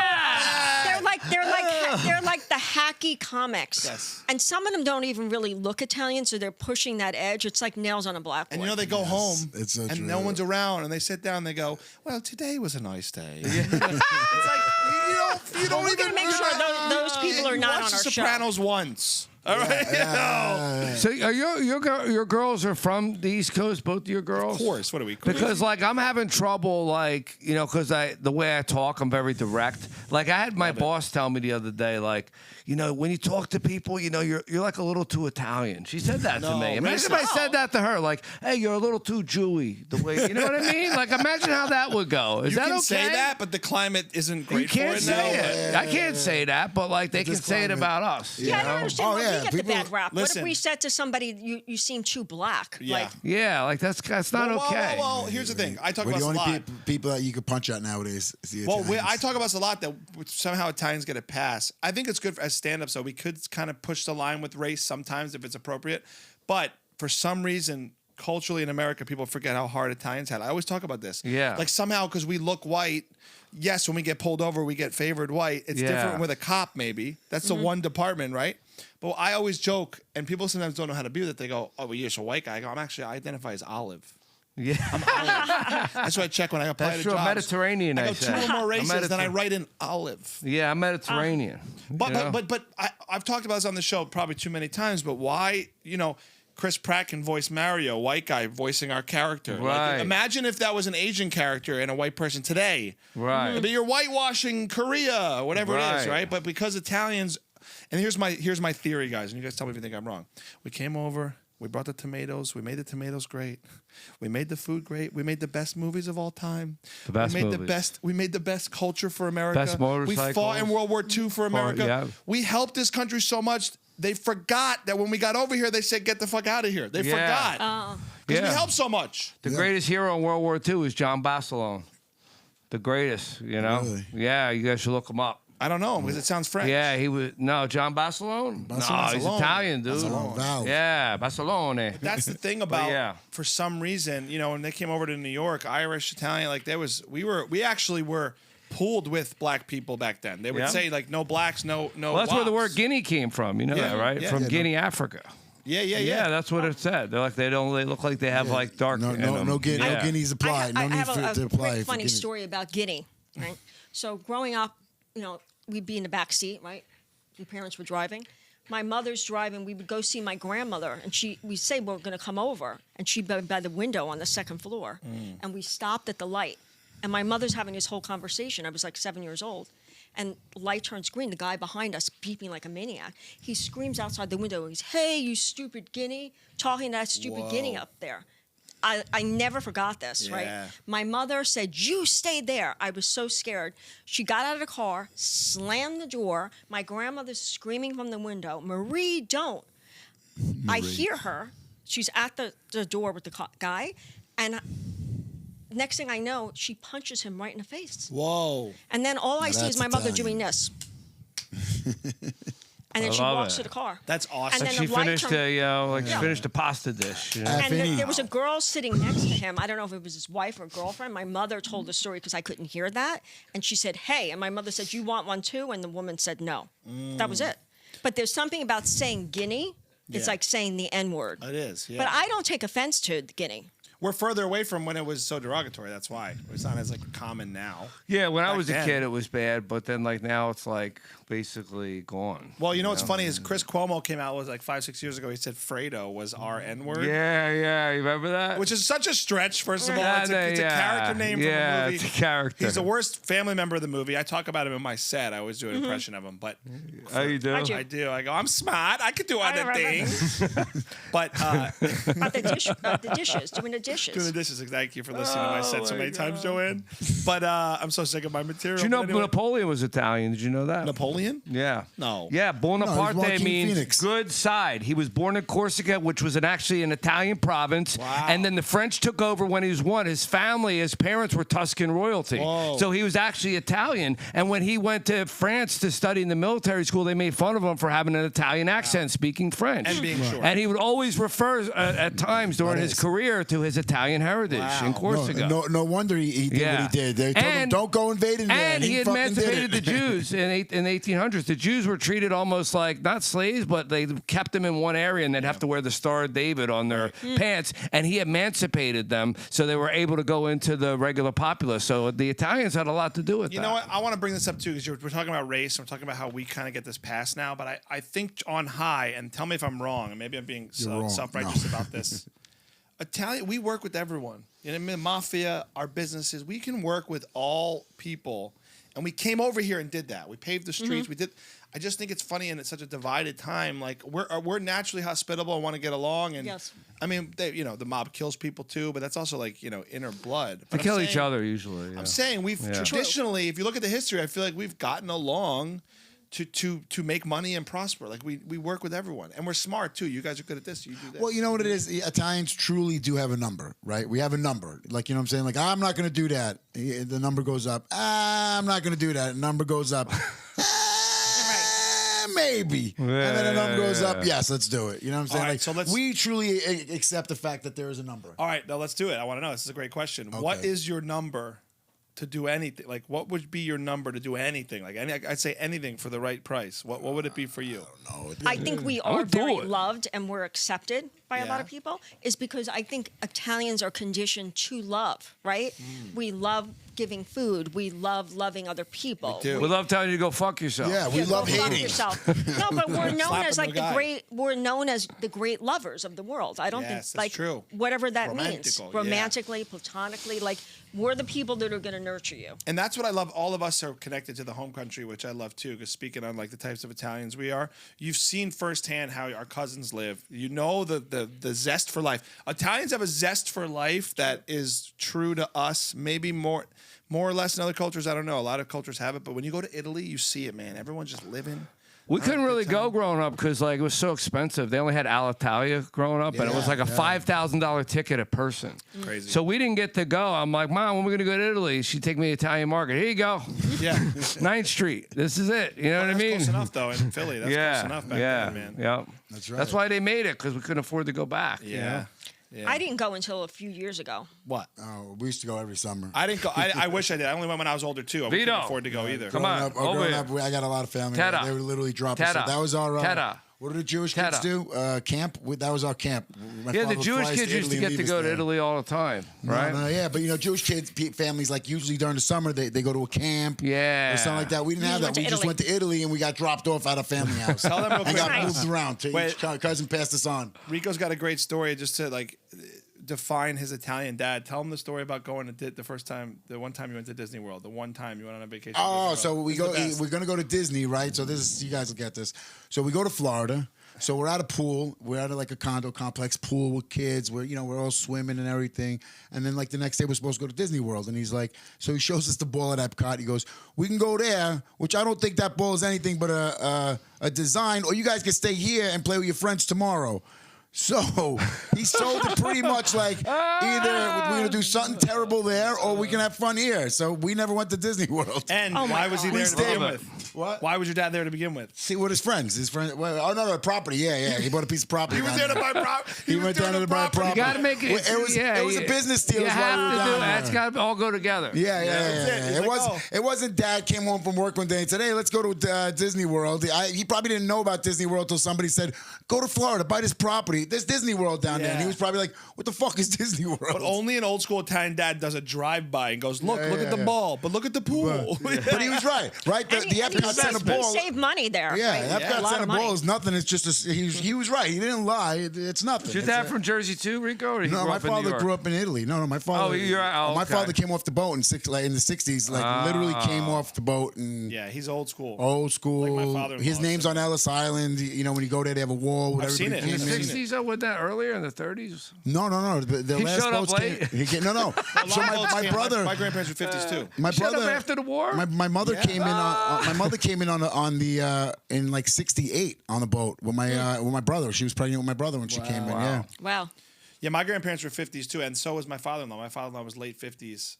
They're like the hacky comics. Yes. And some of them don't even really look Italian, so they're pushing that edge. It's like nails on a blackboard. And you know they go home it's so and true. no one's around, and they sit down and they go, "Well, today was a nice day." It's like you don't we're even gonna make sure those people are not watch on The our show. Sopranos once. All right, you know? So are your girls are from the East Coast? Both of your girls? Of course. What are we? Because like I'm having trouble, like because the way I talk, I'm very direct. Like I had my boss tell me the other day, like when you talk to people, you're like a little too Italian. She said that to No, me. Imagine if I said that to her, like, hey, you're a little too Jewy. The way you know what I mean? Like imagine how that would go. Is you that can okay? say that, but the climate isn't great You can't for it say now. it. I can't say that, but like they can This say it climate. about us. Yeah, I you don't know? understand why Oh, yeah, we get the people- bad rap. What listen. if we said to somebody, you seem too black? Yeah. Like, Yeah, like that's not okay. Well, here's the thing. I talk We're about the this a only lot. people that you could punch at nowadays. Is the Well, Italians. I talk about this a lot that somehow Italians get a pass. I think it's good as stand-up, so we could kind of push the line with race sometimes if it's appropriate. But for some reason, culturally in America, people forget how hard Italians had. I always talk about this. Yeah. Like somehow because we look white, yes, when we get pulled over, we get favored white. It's Yeah. different with a cop, maybe. That's the one department, right? But I always joke, and people sometimes don't know how to be with it. They go, "Oh, well, you're just a white guy." I go, I identify as olive. Yeah. That's what I check when I apply That's to true. jobs. Mediterranean, I I go say. two or more I'm races, then I Mediter- write in olive. Yeah, I'm Mediterranean. But I've talked about this on the show probably too many times. But why, Chris Pratt can voice Mario, white guy voicing our character. Right. Like, imagine if that was an Asian character and a white person today. Right. But you're whitewashing Korea, whatever it is, Right. right? But because Italians, and here's my theory, guys, and you guys tell me if you think I'm wrong. We came over. We brought the tomatoes. We made the tomatoes great. We made the food great. We made the best movies of all time. The best we made movies. the best. We made the best culture for America. Best We motorcycles. fought in World War II for America. yeah. We helped this country so much. They forgot that when we got over here, they said, "Get the fuck out of here." They Yeah. forgot because we Yeah. helped so much. The greatest hero in World War II is John Basilone. The greatest, Really? Yeah, you guys should look him up. I don't know because it sounds French. Yeah, he was John Basilone. No, he's Basilone. Italian, dude. Basilone. Valve. Yeah, Basilone. That's the thing about yeah. for some reason, when they came over to New York, Irish, Italian, like we actually were pooled with black people back then. They would Yeah. say like no blacks, no. Well, that's where the word wops. Guinea came from. You know Yeah, that, right? yeah. From Yeah, Guinea, Africa. Yeah, yeah, Yeah, yeah. that's what it said. They're like they look like they have like dark. No, in no, them. no, no Yeah. guineas applied. I No need have for it to a apply. quick for funny guineas. story about Guinea. Right. So growing up, we'd be in the back seat, right? Your parents were driving. My mother's driving. We would go see my grandmother, and we'd say we're going to come over, and she'd be by the window on the second floor, and we stopped at the light, and my mother's having this whole conversation. I was like 7 years old, and light turns green. The guy behind us beeping like a maniac. He screams outside the window. He's, "Hey, you stupid Guinea!" Talking to that stupid Guinea up there. I never forgot this, Yeah. right? My mother said, "You stay there." I was so scared. She got out of the car, slammed the door. My grandmother's screaming from the window, "Marie, don't." I hear her. She's at the door with the guy. And next thing I know, she punches him right in the face. Whoa. And then all I see is that's my mother Italian. doing this. And then she love walks it. to the car. That's awesome. And then She the light finished turned- she finished a pasta dish. You know? And Finny. there was a girl sitting next to him. I don't know if it was his wife or girlfriend. My mother told the story because I couldn't hear that. And she said, "Hey." And my mother said, "You want one too?" And the woman said, "No." That was it. But there's something about saying Guinea. It's Yeah. like saying the N word. It is. Yeah. But I don't take offense to Guinea. we're further away from when it was so derogatory. That's why it's not as like common now. Yeah, when I Back was a then. kid, it was bad, but then like now it's like basically gone. Well, you know what's funny is Chris Cuomo came out was like 5-6 years ago. He said Fredo was our N word. Yeah, you remember that? Which is such a stretch. First of all, Yeah, it's a character name from the movie. it's a character. He's the worst family member of the movie. I talk about him in my set. I always do an impression of him, but How you do? I do. I do. I go, I'm smart. I could do other remember. things. But About the dishes, doing the dishes. doing the dishes. Thank you for listening to my set so many times, Joanne. But I'm so sick of my material. Did you know But anyway. Napoleon was Italian? Did you know that? Napoleon? Yeah. No. Yeah, Bonaparte Joaquin means Phoenix. good side. He was born in Corsica, which was actually an Italian province. Wow. And then the French took over when he was one. His family, his parents were Tuscan royalty. Whoa. So he was actually Italian. And when he went to France to study in the military school, they made fun of him for having an Italian accent, speaking French. And being short. And he would always refer at times during his career to his Italian heritage Wow. in Corsica. No wonder he did what he did. They told him, don't go invading there. And he fucking did emancipated it. the Jews in the 1800s. The Jews were treated almost like, not slaves, but they kept them in one area and they'd have to wear the Star of David on their pants. And he emancipated them so they were able to go into the regular populace. So the Italians had a lot to do with that. You know what? I want to bring this up too because we're talking about race. And we're talking about how we kind of get this pass now. But I think on high, and tell me if I'm wrong, and maybe I'm being wrong. self-righteous No. about this. Italian, we work with everyone. You know, the mafia, our businesses, we can work with all people. And we came over here and did that. We paved the streets. We did. I just think it's funny, and it's such a divided time. Like we're naturally hospitalable and want to get along. And Yes. I mean, the mob kills people too, but that's also like inner blood. They But I'm kill each saying- other usually. Yeah. I'm saying we've traditionally, if you look at the history, I feel like we've gotten along to make money and prosper. Like we work with everyone, and we're smart too. You guys are good at this. You do this. Well, you know what it is? The Italians truly do have a number, right? We have a number. Like, you know what I'm saying? Like, I'm not going to do that. The number goes up. I'm not going to do that. The number goes up. Maybe. And then the number goes up. Yes, let's do it. You know what I'm saying? All right, Like, so let's- we truly accept the fact that there is a number. All right, now let's do it. I want to know. This is a great question. What Okay. is your number to do anything? Like, what would be your number to do anything? Like, I'd say anything for the right price. What would it be for you? I think we I are would do very it. loved and we're accepted by a lot Yeah. of people is because I think Italians are conditioned to love, right? We love giving food. We love loving other people. do. We love telling you to go fuck yourself. Yeah, we Yeah, love go fuck hating. yourself. No, but we're known Slap as him, like the guy. we're known as the great lovers of the world. I don't Yes, think that's like true. whatever that means. Romantical, yeah. Romantically, platonically, like we're the people that are going to nurture you. And that's what I love. All of us are connected to the home country, which I love too. Because speaking on like the types of Italians we are, you've seen firsthand how our cousins live. You know the zest for life. Italians have a zest for life that is true to us. Maybe more or less in other cultures. I don't know. A lot of cultures have it, but when you go to Italy, you see it, man. Everyone's just living. We couldn't really go growing up because like it was so expensive. They only had Alitalia growing up, and it was like a $5,000 ticket a person. Crazy. So we didn't get to go. I'm like, Mom, when are we gonna go to Italy? She'd take me to Italian market. Here you go, Yeah. 9th Street. This is it. You know what I That's mean? close enough though in Philly. That's close enough back then, man. Yeah. That's right. That's why they made it because we couldn't afford to go back. you Yeah. know? Yeah. I didn't go until a few years ago. What? Oh, we used to go every summer. I didn't go. I wish I did. I only went when I was older too. I couldn't Vito. afford to go either. Come Growing on, up, over growing here. up, I got a lot of family. Teta. They would literally drop us. Teta. That was our Teta. what did the Jewish kids do? Camp. That was our camp. My Yeah, the father would Jewish fly us kids used to Italy get and to leave go us to there. Italy all the time, right? No, yeah, but Jewish kids, families, like usually during the summer, they go to a camp, Yeah. or something like that. We didn't You have went that. to We just Italy. went to Italy and we got dropped off at a family house. Tell them real and quick. got Nice. moved around. To Wait. each cousin passed us on. Rico's got a great story just to like define his Italian dad. Tell him the story about going to the one time you went to Disney World, the one time you went on a vacation. to Oh, Disney so World. we It's the go. best. We're gonna go to Disney, right? So this is you guys will get this. So we go to Florida. So we're at a pool. We're at like a condo complex pool with kids. We're all swimming and everything. And then like the next day we're supposed to go to Disney World. And he's like, so he shows us the ball at Epcot. He goes, we can go there, which I don't think that ball is anything but a design. Or you guys can stay here and play with your friends tomorrow. So he sold it pretty much like either we're going to do something terrible there or we can have fun here. So we never went to Disney World. And Oh my why was he God. there We to begin stayed- with? What? Why was your dad there to begin with? See what his friends. Well, oh no, property. Yeah. He bought a piece of property. He was there to buy property. He went down there to buy property. You got to make it. It was a business deal. You is why we have were to down do it. there. It's got to all go together. Yeah. He's It like, was. oh. It wasn't. Dad came home from work one day and said, "Hey, let's go to Disney World." He probably didn't know about Disney World until somebody said, "Go to Florida, buy this property. There's Disney World down there." And he was probably like, "What the fuck is Disney World?" But only an old school Italian dad does a drive by and goes, look at the ball, but look at the pool. But he was right. The Epcot Center He ball. saved money there. Yeah, right? A Epcot lot Center of money. ball is nothing. It's just he was right. He didn't lie. It's nothing. Is your It's dad a- from Jersey too, Rico? Or he No, grew my up in New father York? grew up in Italy. No, my father. you're right. Oh, My okay. father came off the boat in the '60s. Like literally came off the boat and Yeah, he's old school. old school. Like my father-in-law His name's on Ellis Island. You know, when you go there, they have a wall. With I've seen everybody it. came I've in. seen it. 60s, wasn't that earlier in the 30s? No. The He last showed up boats late? No. So my brother. My grandparents were 50s too. My Showed brother up after the war? My mother came in. My mother came in on the in like '68 on the boat with my brother. She was pregnant with my brother when she came in. Yeah. Wow. Yeah, my grandparents were 50s too, and so was my father-in-law. My father-in-law was late 50s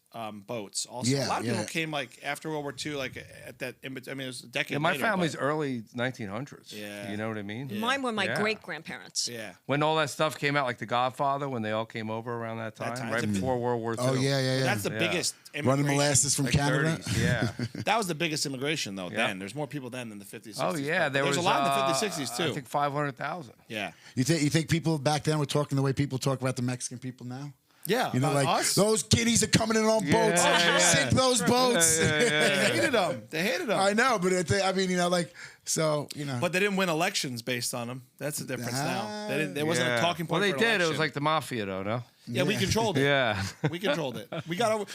boats. Also, Yeah, a lot of people yeah. came like after World War II, like at that. I mean, it was a decade. Yeah, my later, family's but- early 1900s. Yeah. You know what I mean? Mine were my Yeah. great grandparents. Yeah. When all that stuff came out, like The Godfather, when they all came over around that time, time. right It's a before World War II. Oh yeah. That's the Yeah. biggest. Running immigration- molasses from Like Canada. 30s, yeah. That was the biggest immigration though. Yeah. Then there's more people then than the 50s. 60s. Oh yeah, but there was was a lot in the 50s, 60s too. I think 500,000. Yeah. You think people back then were talking the way people talk about the Mexican people now? Yeah. You know, about like us. those kiddies are coming in on boats. yeah. Sink those boats. They hated them. They hated them. I know, but I mean, you know, like so, you know. But they didn't win elections based on them. That's the difference now. They didn't. There wasn't a talking point. Well, they for an did. It was election. like the mafia, though, no? Yeah, we controlled it. Yeah. We controlled it.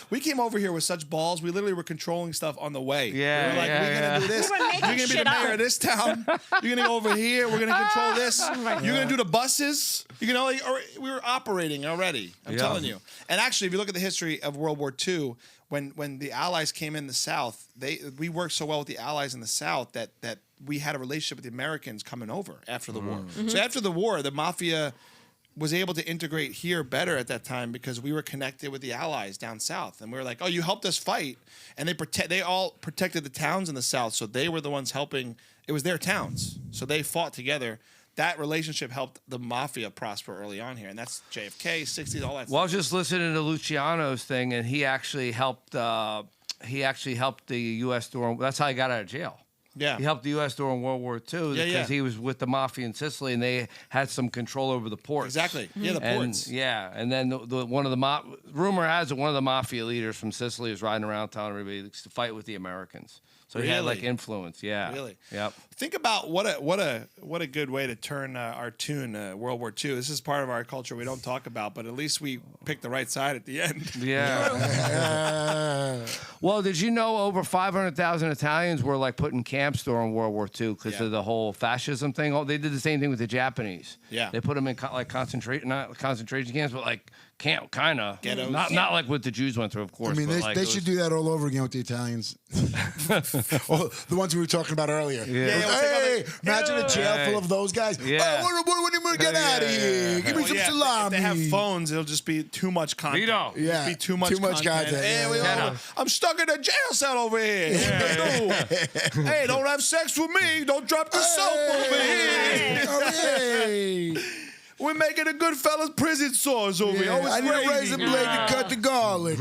We came over here with such balls. We literally were controlling stuff on the way. Yeah, we were like, yeah, we're gonna yeah. do this. We were making You're gonna be shit the mayor up. of this town. You're gonna go over here. We're gonna control this. You're gonna do the buses. You're gonna. Or we were operating already. I'm Yeah. telling you. And actually, if you look at the history of World War II, when the Allies came in the South, we worked so well with the Allies in the South that we had a relationship with the Americans coming over after the war. So after the war, the mafia was able to integrate here better at that time because we were connected with the Allies down south, and we were like, "Oh, you helped us fight," and they all protected the towns in the South, so they were the ones helping. It was their towns, so they fought together. That relationship helped the mafia prosper early on here, and that's JFK, 60s, all that. Well, I was stuff. just listening to Luciano's thing, and he actually helped. He actually helped the U.S. during. That's how he got out of jail. Yeah. He helped the U.S. during World War II Yeah, because yeah. he was with the mafia in Sicily, and they had some control over the ports. Exactly. Yeah, the And, ports. yeah, and then one of the rumor has it one of the mafia leaders from Sicily was riding around telling everybody to fight with the Americans. So he had like Really? influence. Yeah. Really? Yep. Think about what a good way to turn our tune World War II. This is part of our culture we don't talk about, but at least we picked the right side at the end. Yeah. Well, did you know over 500,000 Italians were like put in camps during World War II because Yeah. of the whole fascism thing? Oh, they did the same thing with the Japanese. Yeah. They put them in not concentration camps, but like camp kind of. Ghettos. Not like what the Jews went through, of course. I mean, but they, like they it should was- do that all over again with the Italians. Oh, the ones we were talking about earlier. Yeah, Hey, imagine a jail Hey. full of those guys. Yeah. Oh, when are you going to get out of here? Give me some Well, yeah, salami. if they have phones, it'll just be too much content. Vito. It'll Yeah, be too much too much content. Hey, Yeah, we yeah. all- I'm stuck in a jail cell over here. What do? Hey, don't have sex with me. Don't drop the soap over here. Hey. We're making a Goodfellas prison sauce over here. Yeah, Always I need a razor gravy. blade to cut the garlic.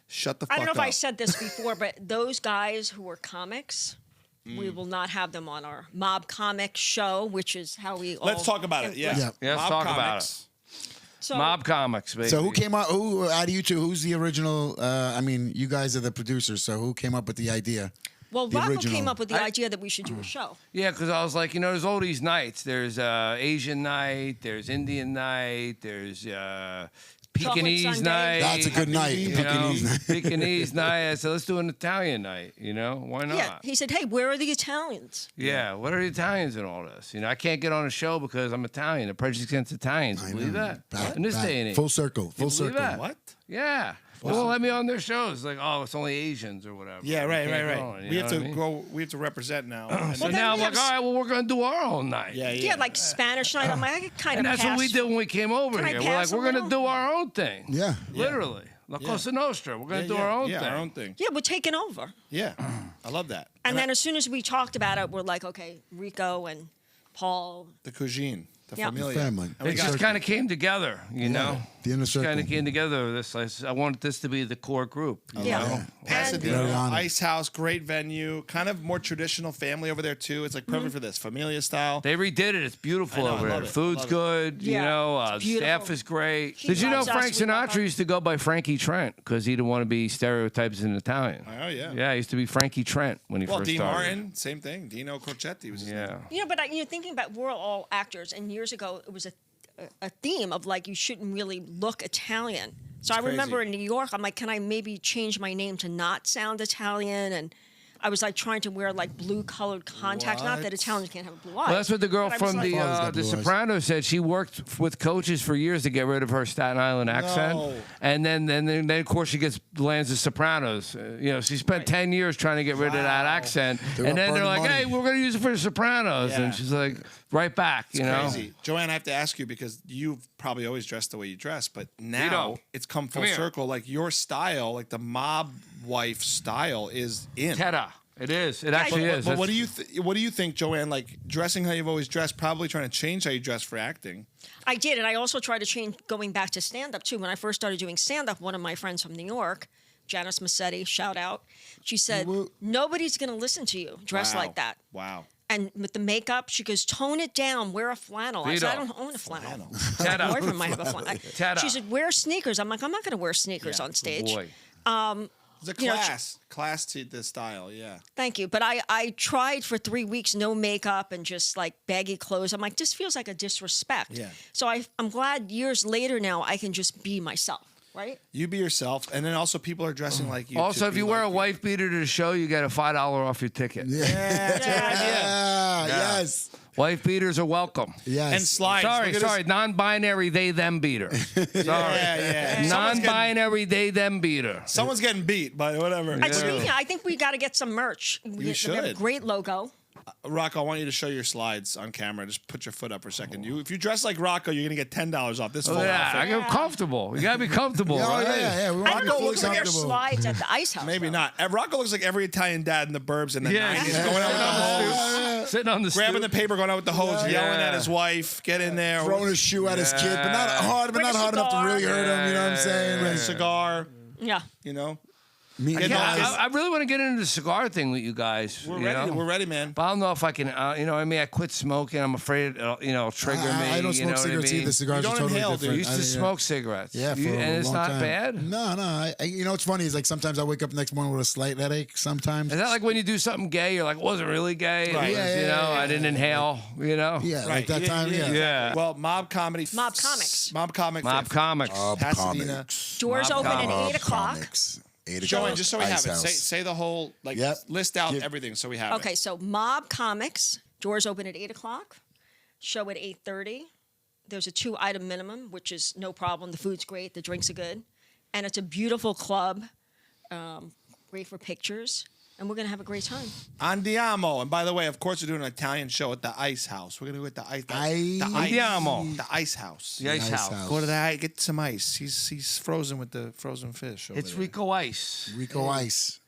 Shut the fuck I don't know up. if I said this before, but those guys who were comics, we Mm. will not have them on our mob comic show, which is how we all. Let's talk about it. Yeah. Yeah. Yeah, let's Mob talk about comics. So, Mob comics, baby. So who came out? Who out of you two? Who's the original? I mean, you guys are the producers. So who came up with the idea? well, the Rocco original. came up with the idea that we should do a show. Yeah, because I was like, there's all these nights. There's Asian night, there's Indian night, there's Pekingese Sunday. night. That's a good night. You know, Pekingese night. Pekingese night. I said, let's do an Italian night. Why not? Yeah, he said, "Hey, where are the Italians?" Yeah, what are the Italians in all this? I can't get on a show because I'm Italian. The prejudice against Italians. You believe that? Back- In this back. day and age. Full circle. Full believe circle. that? What? Yeah. They won't let me on their shows. Like, oh, it's only Asians or whatever. Yeah, I right. can't go on, you We know have what to I mean? go. We have to represent now. And So then now I'm we like, have all right, well, we're going to do our own night. yeah. Yeah, like Spanish night. I'm like, I could kind And of that's pass. what we did when we came over Can I here. We're like, pass a we're going to little? do our own thing. Yeah. Literally. La Cosa Nostra. We're going to do our own thing. Yeah, our own thing. Yeah, we're taking over. Yeah. I love that. And then as soon as we talked about it, we're like, okay, Rico and Paul. The cuisine, the Yeah. familia. Family. And we It got- just kind of came together, you know. The inner circle. Kind of came together. I wanted this to be the core group. You Yeah. know? Yeah. Pasadena, Very honored. Ice House, great venue, kind of more traditional family over there too. It's like perfect for this familia style. They redid it. It's beautiful I know, I over love there. it. Food's Love it. good. You Yeah, know, it's beautiful. staff is great. He Did you know loves us, Frank we love Sinatra him. used to go by Frankie Trent because he didn't want to be stereotyped as an Italian? Oh yeah. Yeah, he used to be Frankie Trent when he Well, first Dean started. Martin, same thing. Dino Crocetti was his name. Yeah. You know, but thinking about we're all actors, and years ago it was a theme of like you shouldn't really look Italian. So I remember crazy. in New York, I'm like, can I maybe change my name to not sound Italian? And I was like trying to wear like blue colored contacts. Not that What? Italians can't have blue eyes. Well, that's what the girl but I was from like, Father's got the blue eyes. Sopranos said. She worked with coaches for years to get rid of her Staten Island accent, No. and then of course she lands the Sopranos. You know, she spent 10 years trying to get rid of that accent, They're and then they're burning like, money. "Hey, we're going to use it for the Sopranos," Yeah. and she's like, "Right back," you know. Crazy. Joanne, I have to ask you because you've probably always dressed the way you dress, but now Vito, it's come full come here. circle. Like your style, like the mob wife style, is in. Teta. It is. It actually is. But what do That's- you think, Joanne? Like dressing how you've always dressed, probably trying to change how you dress for acting. I did, and I also tried to change going back to stand up too. When I first started doing stand up, one of my friends from New York, Janice Massetti, shout out, she said, "Nobody's going to listen to you dressed Wow. like that." Wow. And with the makeup, she goes, "Tone it down, wear a flannel." I said, "I Vito. don't own a flannel." Teta. My boyfriend might have a flannel. Teta. She said, "Wear sneakers." I'm like, "I'm not going to wear sneakers Yeah, on stage." Boy. It's a You know, class to the style. Yeah. Thank you. But I tried for 3 weeks, no makeup and just like baggy clothes. I'm like, this feels like a disrespect. Yeah. So I'm glad years later now I can just be myself, right? You be yourself, and then also people are dressing like you. Also, to if be you wear a like wife beater to the show, you get a $5 off your ticket. Yeah, yes. Wife beaters are welcome. Yes. and slides. Sorry, Look at sorry. Non-binary they them beater. Sorry. Yeah. Non-binary they them beater. Someone's getting beat, but whatever. I think we got to get some merch. We have a should. great logo. Rocco, I want you to show your slides on camera. Just put your foot up for a second. If you dress like Rocco, you're gonna get $10 off this full Oh, yeah, I outfit. get comfortable. You gotta be comfortable, Yeah, right? yeah. We want I to be don't know. fully Looks like your comfortable. slides at the Ice House. Maybe though. not. Rocco looks like every Italian dad in the burbs in the Yeah. 90s, going out with the hose, Sitting on the grabbing the stoop. paper, going out with the hose, Yeah. yelling Yeah. at his wife, get in there, Throwing a shoe at his kid, but not hard, Bring a enough to cigar. really hurt him. You know what I'm saying? a Like, cigar, Yeah. you know. meat and Yeah, pies. I really want to get into the cigar thing with you guys. We're you ready. know? We're ready, man. But I don't know if I can. You know what I mean? I quit smoking. I'm afraid it'll trigger me. I don't you smoke know cigarettes what I mean? either. Cigars You are don't totally inhale, dude. different. You used to I- yeah. smoke cigarettes. Yeah, for and a it's long not time. bad. No. You know what's funny is like sometimes I wake up the next morning with a slight headache. Sometimes. Is that like when you do something gay? You're like, it wasn't really gay. It Right. was, Yeah, you yeah, know, yeah, I didn't inhale. You know. Yeah, like that time. Yeah. Yeah. Well, Mob Comedy. Mob Comics. Mob Comic. Mob comics. Pasadena. Doors Mob open at comics. 8 o'clock. Comics. 8 Joanne, o'clock. just so we have Ice it, House. say the whole, like, Yep. list out Give- everything so we have Okay, it. so Mob Comics, doors open at 8 o'clock, show at 8:30. There's a 2-item minimum, which is no problem. The food's great, the drinks are good. And it's a beautiful club, great for pictures. And we're going to have a great time. Andiamo. And by the way, of course, we're doing an Italian show at the Ice House. We're going to go at the Ice. Andiamo. The Ice House. The ice Ice house. house. Go to the ice, get some ice. He's frozen with the frozen fish. Over It's there. Rico Ice. Rico Ice.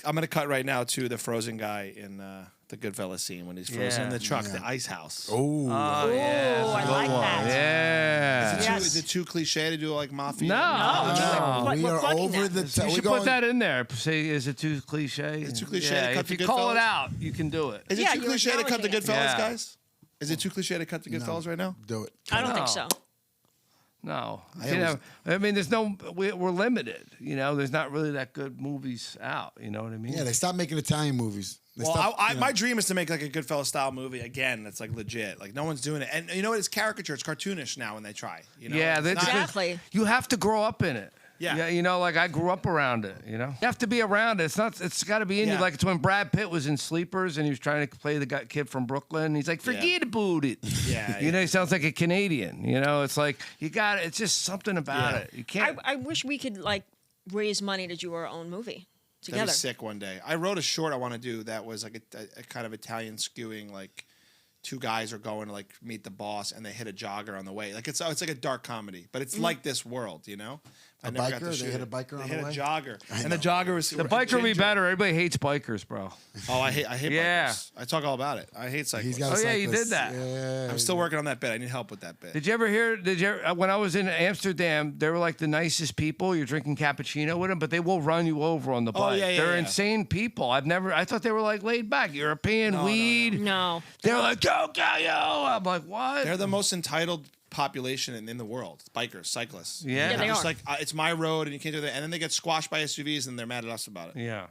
I'm gonna cut right now to the frozen guy in the Goodfellas scene when he's frozen in the truck, the Ice House. Oh. Oh, yeah. Oh, I like that. Yeah. Yes. Is it too cliche to do like mafia? No. What- we we're are plugging over that. the You top. should put that in there. Say, is it too cliche? It's too cliche Yeah, to cut if the you call it Goodfellas? out, you can do it. Is it Yeah, too you're cliche to cut the acknowledging Goodfellas, it. guys? Is it too cliche to cut the Goodfellas right now? Do it. I don't think No. so. No, always- I mean, we're limited. You know, there's not really that good movies out. You know what I mean? Yeah, they stopped making Italian movies. They Well, stopped, you know. my dream is to make like a Goodfellas style movie again. That's like legit. Like no one's doing it, and you know what? It's caricature. It's cartoonish now when they try. You know? Yeah, It's that's not- Exactly. You have to grow up in it. Yeah. You know, like I grew up around it. You know, you have to be around it. It's got to be in Yeah. you. Like it's when Brad Pitt was in Sleepers and he was trying to play the kid from Brooklyn. He's like, forget about it. Yeah, You know, he sounds like a Canadian. You know, it's like you got it. It's just something about Yeah. it. You can't. I wish we could like raise money to do our own movie That'd be together. sick one day. I wrote a short I want to do that was like a kind of Italian skewing. Like two guys are going to like meet the boss and they hit a jogger on the way. Like it's like a dark comedy, but it's like this world, you know. I A never got biker? to They shoot hit it. a biker on They the hit way? a jogger, and know. the jogger was The biker would be better. Everybody hates bikers, bro. Oh, I hate Yeah. bikers. I talk all about it. I hate cyclists. He's got a Oh, yeah, you cyclist. did that. Yeah, I'm still working on that bit. I need help with that bit. Did you ever hear? When I was in Amsterdam, they were like the nicest people. You're drinking cappuccino with them, but they will run you over on the bike. yeah, yeah, They're yeah. insane people. I thought they were like laid back, European weed. No. They're like, go, yo. I'm like, what? They're the most entitled population in the world. Bikers, cyclists. Yeah. Yeah, they Just are. like it's my road and you can't do that, and then they get squashed by SUVs and they're mad at us about it. Yeah.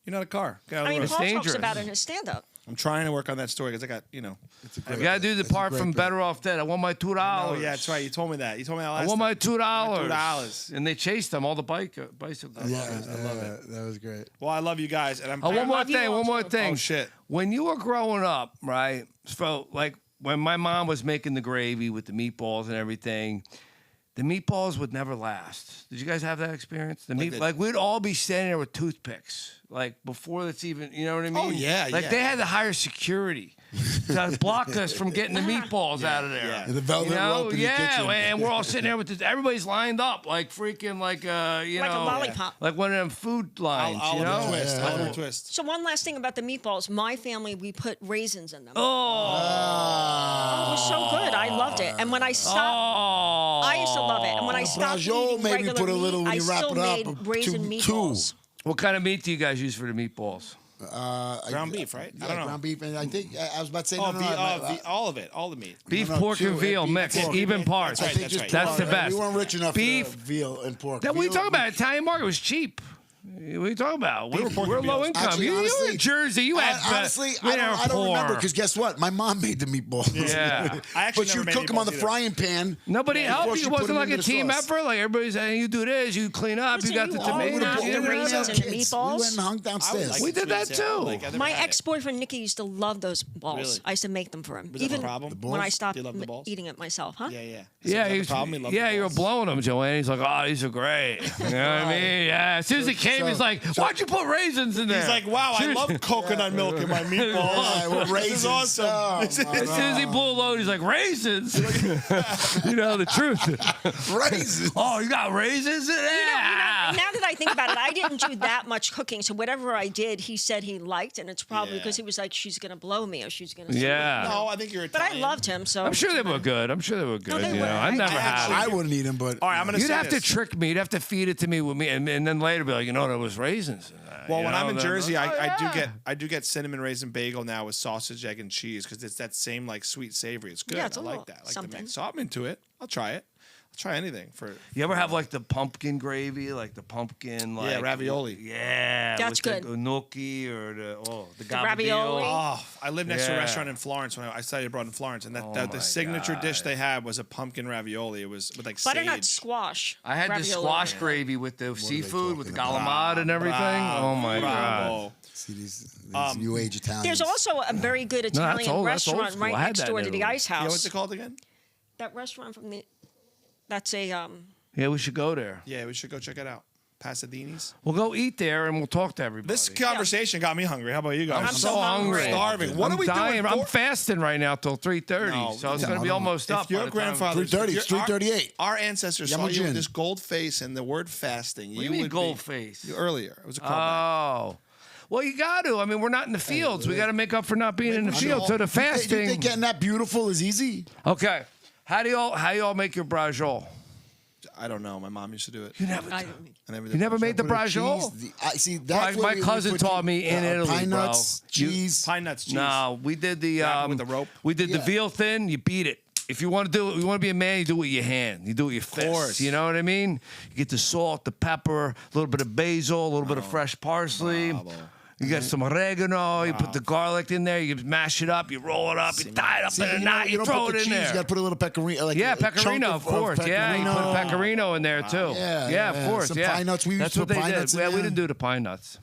You're not a car. Get out of I the mean, road. Paul talks dangerous. about it in his stand-up. I'm trying to work on that story because I got You gotta do the It's a part great from bit. Better Off Dead. I want my $2. Oh yeah, that's right. You told me that. You told me that last I want my time. $2. $2. And they chased them, all the bicycles. Yeah, I love it. that was great. Well, I love you guys, and I'm. Oh, one more love you thing. One more also. thing. Oh, shit. When you were growing up, right? So, like, when my mom was making the gravy with the meatballs and everything, the meatballs would never last. Did you guys have that experience? Like we'd all be standing there with toothpicks, like before it's even, you know what I mean? Oh, yeah, Like yeah. they had to hire security to block us from getting the meatballs out of there. yeah. The velvet You know? rope in the Yeah, kitchen. and we're all sitting there with this. Everybody's lined up like freaking like you Like a know, lollipop. like one of them food lines. you Oliver know? Twist. Yeah. Oliver Twist. So one last thing about the meatballs. My family, we put raisins in them. Oh, It was so good. I loved it. And when I stopped, I used to love it. And when I stopped Braciole, eating maybe regular put a meat, little when I you wrap still it up, made two- raisin meatballs. what kind of meat do you guys use for the meatballs? Ground beef, right? Yeah, I don't know. ground beef. And I think I was about to say Oh, no, no, all of it, all the meat. Beef, no, pork, two, and veal beef, mixed, pork. even parts. I That's think right, just that's That's the pork. best. We weren't rich enough Beef. for the veal and pork. That what are you Veal- talking about? Italian market was cheap. What are you talking about? Beef, pork, We're and low veal. income. Actually, you were honestly, in Jersey. You had honestly, we I were don't remember poor. because guess what? My mom made the meatballs. Yeah. I actually but you never made cook them on the meatballs either. frying pan. Nobody before helped she you. It put wasn't them like a into the team sauce. effort. Like everybody's saying, you do this, you clean up, Listen, you got you the all tomatoes. would've put you the know? raisins in Kids, meatballs? We went and hung downstairs. like We did that sweet and sour. too. Like, I never My had it. ex-boyfriend Nicky used to love those balls. Really? I used to make them for him. Was that the Even problem? The when I balls? stopped Do you love the balls? eating it myself, huh? Yeah, yeah. Yeah, he he was, problem. He loved yeah, the you were balls. blowing him, Joanne. He's like, oh, these are great. You know what I mean? Yeah. As soon as he came, he's like, why'd you put raisins in there? He's like, wow, I love coconut milk in my meatballs. Yeah, well, This is raisins. awesome. Oh, As soon as he blew a load, he's like, raisins. You know the truth. raisins. Oh, you got raisins in there? Now that I think about it, I didn't do that much cooking. So whatever I did, he said he liked, and it's probably Yeah. because he was like, she's gonna blow me or she's gonna. Yeah. No, I think you're But I Italian. loved him, so I'm sure they were good. I'm sure they were good. they you were. know, I I never actually- had I it. wouldn't eat them, but All right, I'm gonna You'd say have to this. trick me. You'd have to feed it to me with me, and then later be like, you know, there was raisins. Well, You when know, I'm in then- Jersey, Oh, I do get cinnamon raisin bagel now with sausage, egg, and cheese because it's that same like sweet savory. It's good. Yeah, it's I a like little that. I like the something. mix. So I'm into it. I'll try it. I'll try anything for. You ever have like the pumpkin gravy, like the pumpkin, like ravioli. Yeah, That's with good. The gnocchi or the gabardine. ravioli. Oh, I lived next to a Yeah. restaurant in Florence when I studied abroad in Florence, and Oh the my signature God. dish they had was a pumpkin ravioli. It was with like butternut sage. squash. I had the ravioli. squash gravy with the seafood, with the talking galamad and everything. Oh my god! Bravo. see these new age Italians. There's also a very good that's Italian old- that's old restaurant school. right I had next that door in to the Italy. Ice Yeah, House. what's it called again? That restaurant from the. That's a Yeah, we should go there. Yeah, we should go check it out. Pasadena's. We'll go eat there and we'll talk to everybody. This conversation got me hungry. How about you guys? I'm so hungry. Starving. What I'm are we dying. doing? I'm fasting right now till 3:30, No, so it's no, going to be almost up. If your by the time- grandfather, 3:30, it's 3:38. Our ancestors saw you Yamujin. with this gold face and the word fasting. What do you mean would gold be, face? Earlier, it was a callback. Oh. Well, you got to. I mean, we're not in the fields. We got to make up for not being in the field. So the You fasting. think getting that beautiful is easy? Okay. How y'all make your braciole? I don't know. My mom used to do it. You never. I, I never did You never made the Put a braciole? cheese- I see. That's My where we cousin put taught me in Italy, pine bro. nuts, You- cheese. pine nuts cheese. No, we did the Wrap it with the rope? We did the Yeah. veal thin. You beat it. If you want to do it, you want to be a man. You do it with your hand. You do it with your fist. course. You know what I mean? You get the salt, the pepper, a little bit of basil, a little bit of fresh parsley. Bravo. You got some oregano. You put the garlic in there. You mash it up. You roll it up. You tie it up See, in a you knot. You don't throw put it the in cheese. there. You got to put a little pecorino. Like Yeah, a chunk pecorino, of course. Yeah, you put pecorino in there too. Yeah, of course. some yeah, pine nuts. We used That's to what put they pine did. nuts in Yeah, we there. didn't do the pine nuts.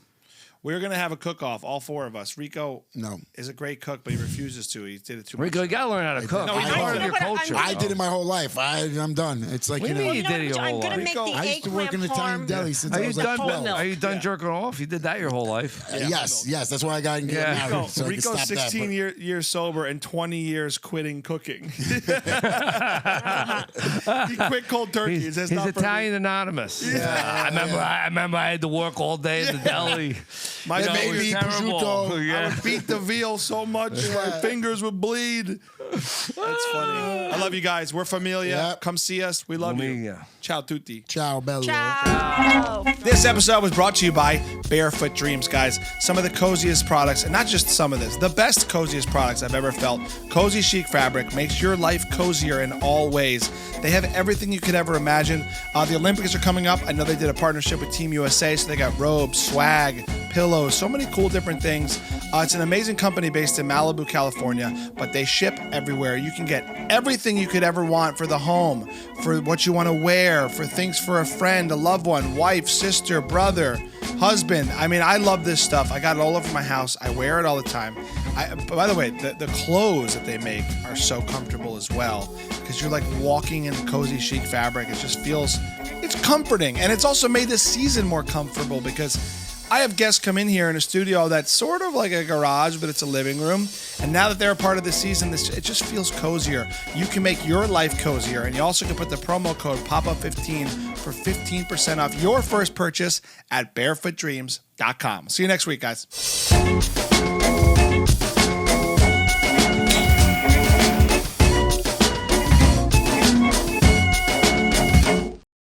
We're going to have a cook-off, all four of us. Rico No. is a great cook, but he refuses to. He did it too much. Rico, you gotta learn how to cook. No, It's I part know of your what I'm culture. doing. I did it my whole life. I'm done. It's like, What you do you know. mean you did it your I'm whole gonna life? make Rico, the I used to work in eggplant Italian parm. deli since Are I you was like done? 12. milk. Are you done jerking off? You did that your whole life. Yes, that's why I got Yeah. married. Rico, So I could Rico's stop that. 16 years sober and 20 years quitting cooking. He quit cold turkey. He's, He says, he's "Not for Italian Anonymous. I remember I had to work all day in the deli. My They dog made was me terrible. prosciutto. I Yeah. would beat the veal so much my fingers would bleed. That's funny. I love you guys. We're familia. Yep. Come see us. We love you. Familia. Ciao tutti. Ciao, bello. Ciao. This episode was brought to you by Barefoot Dreams, guys. Some of the coziest products, and not just some of this, the best coziest products I've ever felt. Cozy chic fabric makes your life cozier in all ways. They have everything you could ever imagine. The Olympics are coming up. I know they did a partnership with Team USA, so they got robes, swag, pillows, so many cool different things. It's an amazing company based in Malibu, California, but they ship everywhere. You can get everything you could ever want for the home, for what you want to wear, for things for a friend, a loved one, wife, sister, brother, husband. I mean, I love this stuff. I got it all over my house. I wear it all the time. By the way, the clothes that they make are so comfortable as well, because you're like walking in cozy chic fabric. It just feels, it's comforting. And it's also made this season more comfortable because I have guests come in here in a studio that's sort of like a garage, but it's a living room. And now that they're a part of the season, it just feels cozier. You can make your life cozier. And you also can put the promo code POPUP15 for 15% off your first purchase at barefootdreams.com. See you next week, guys.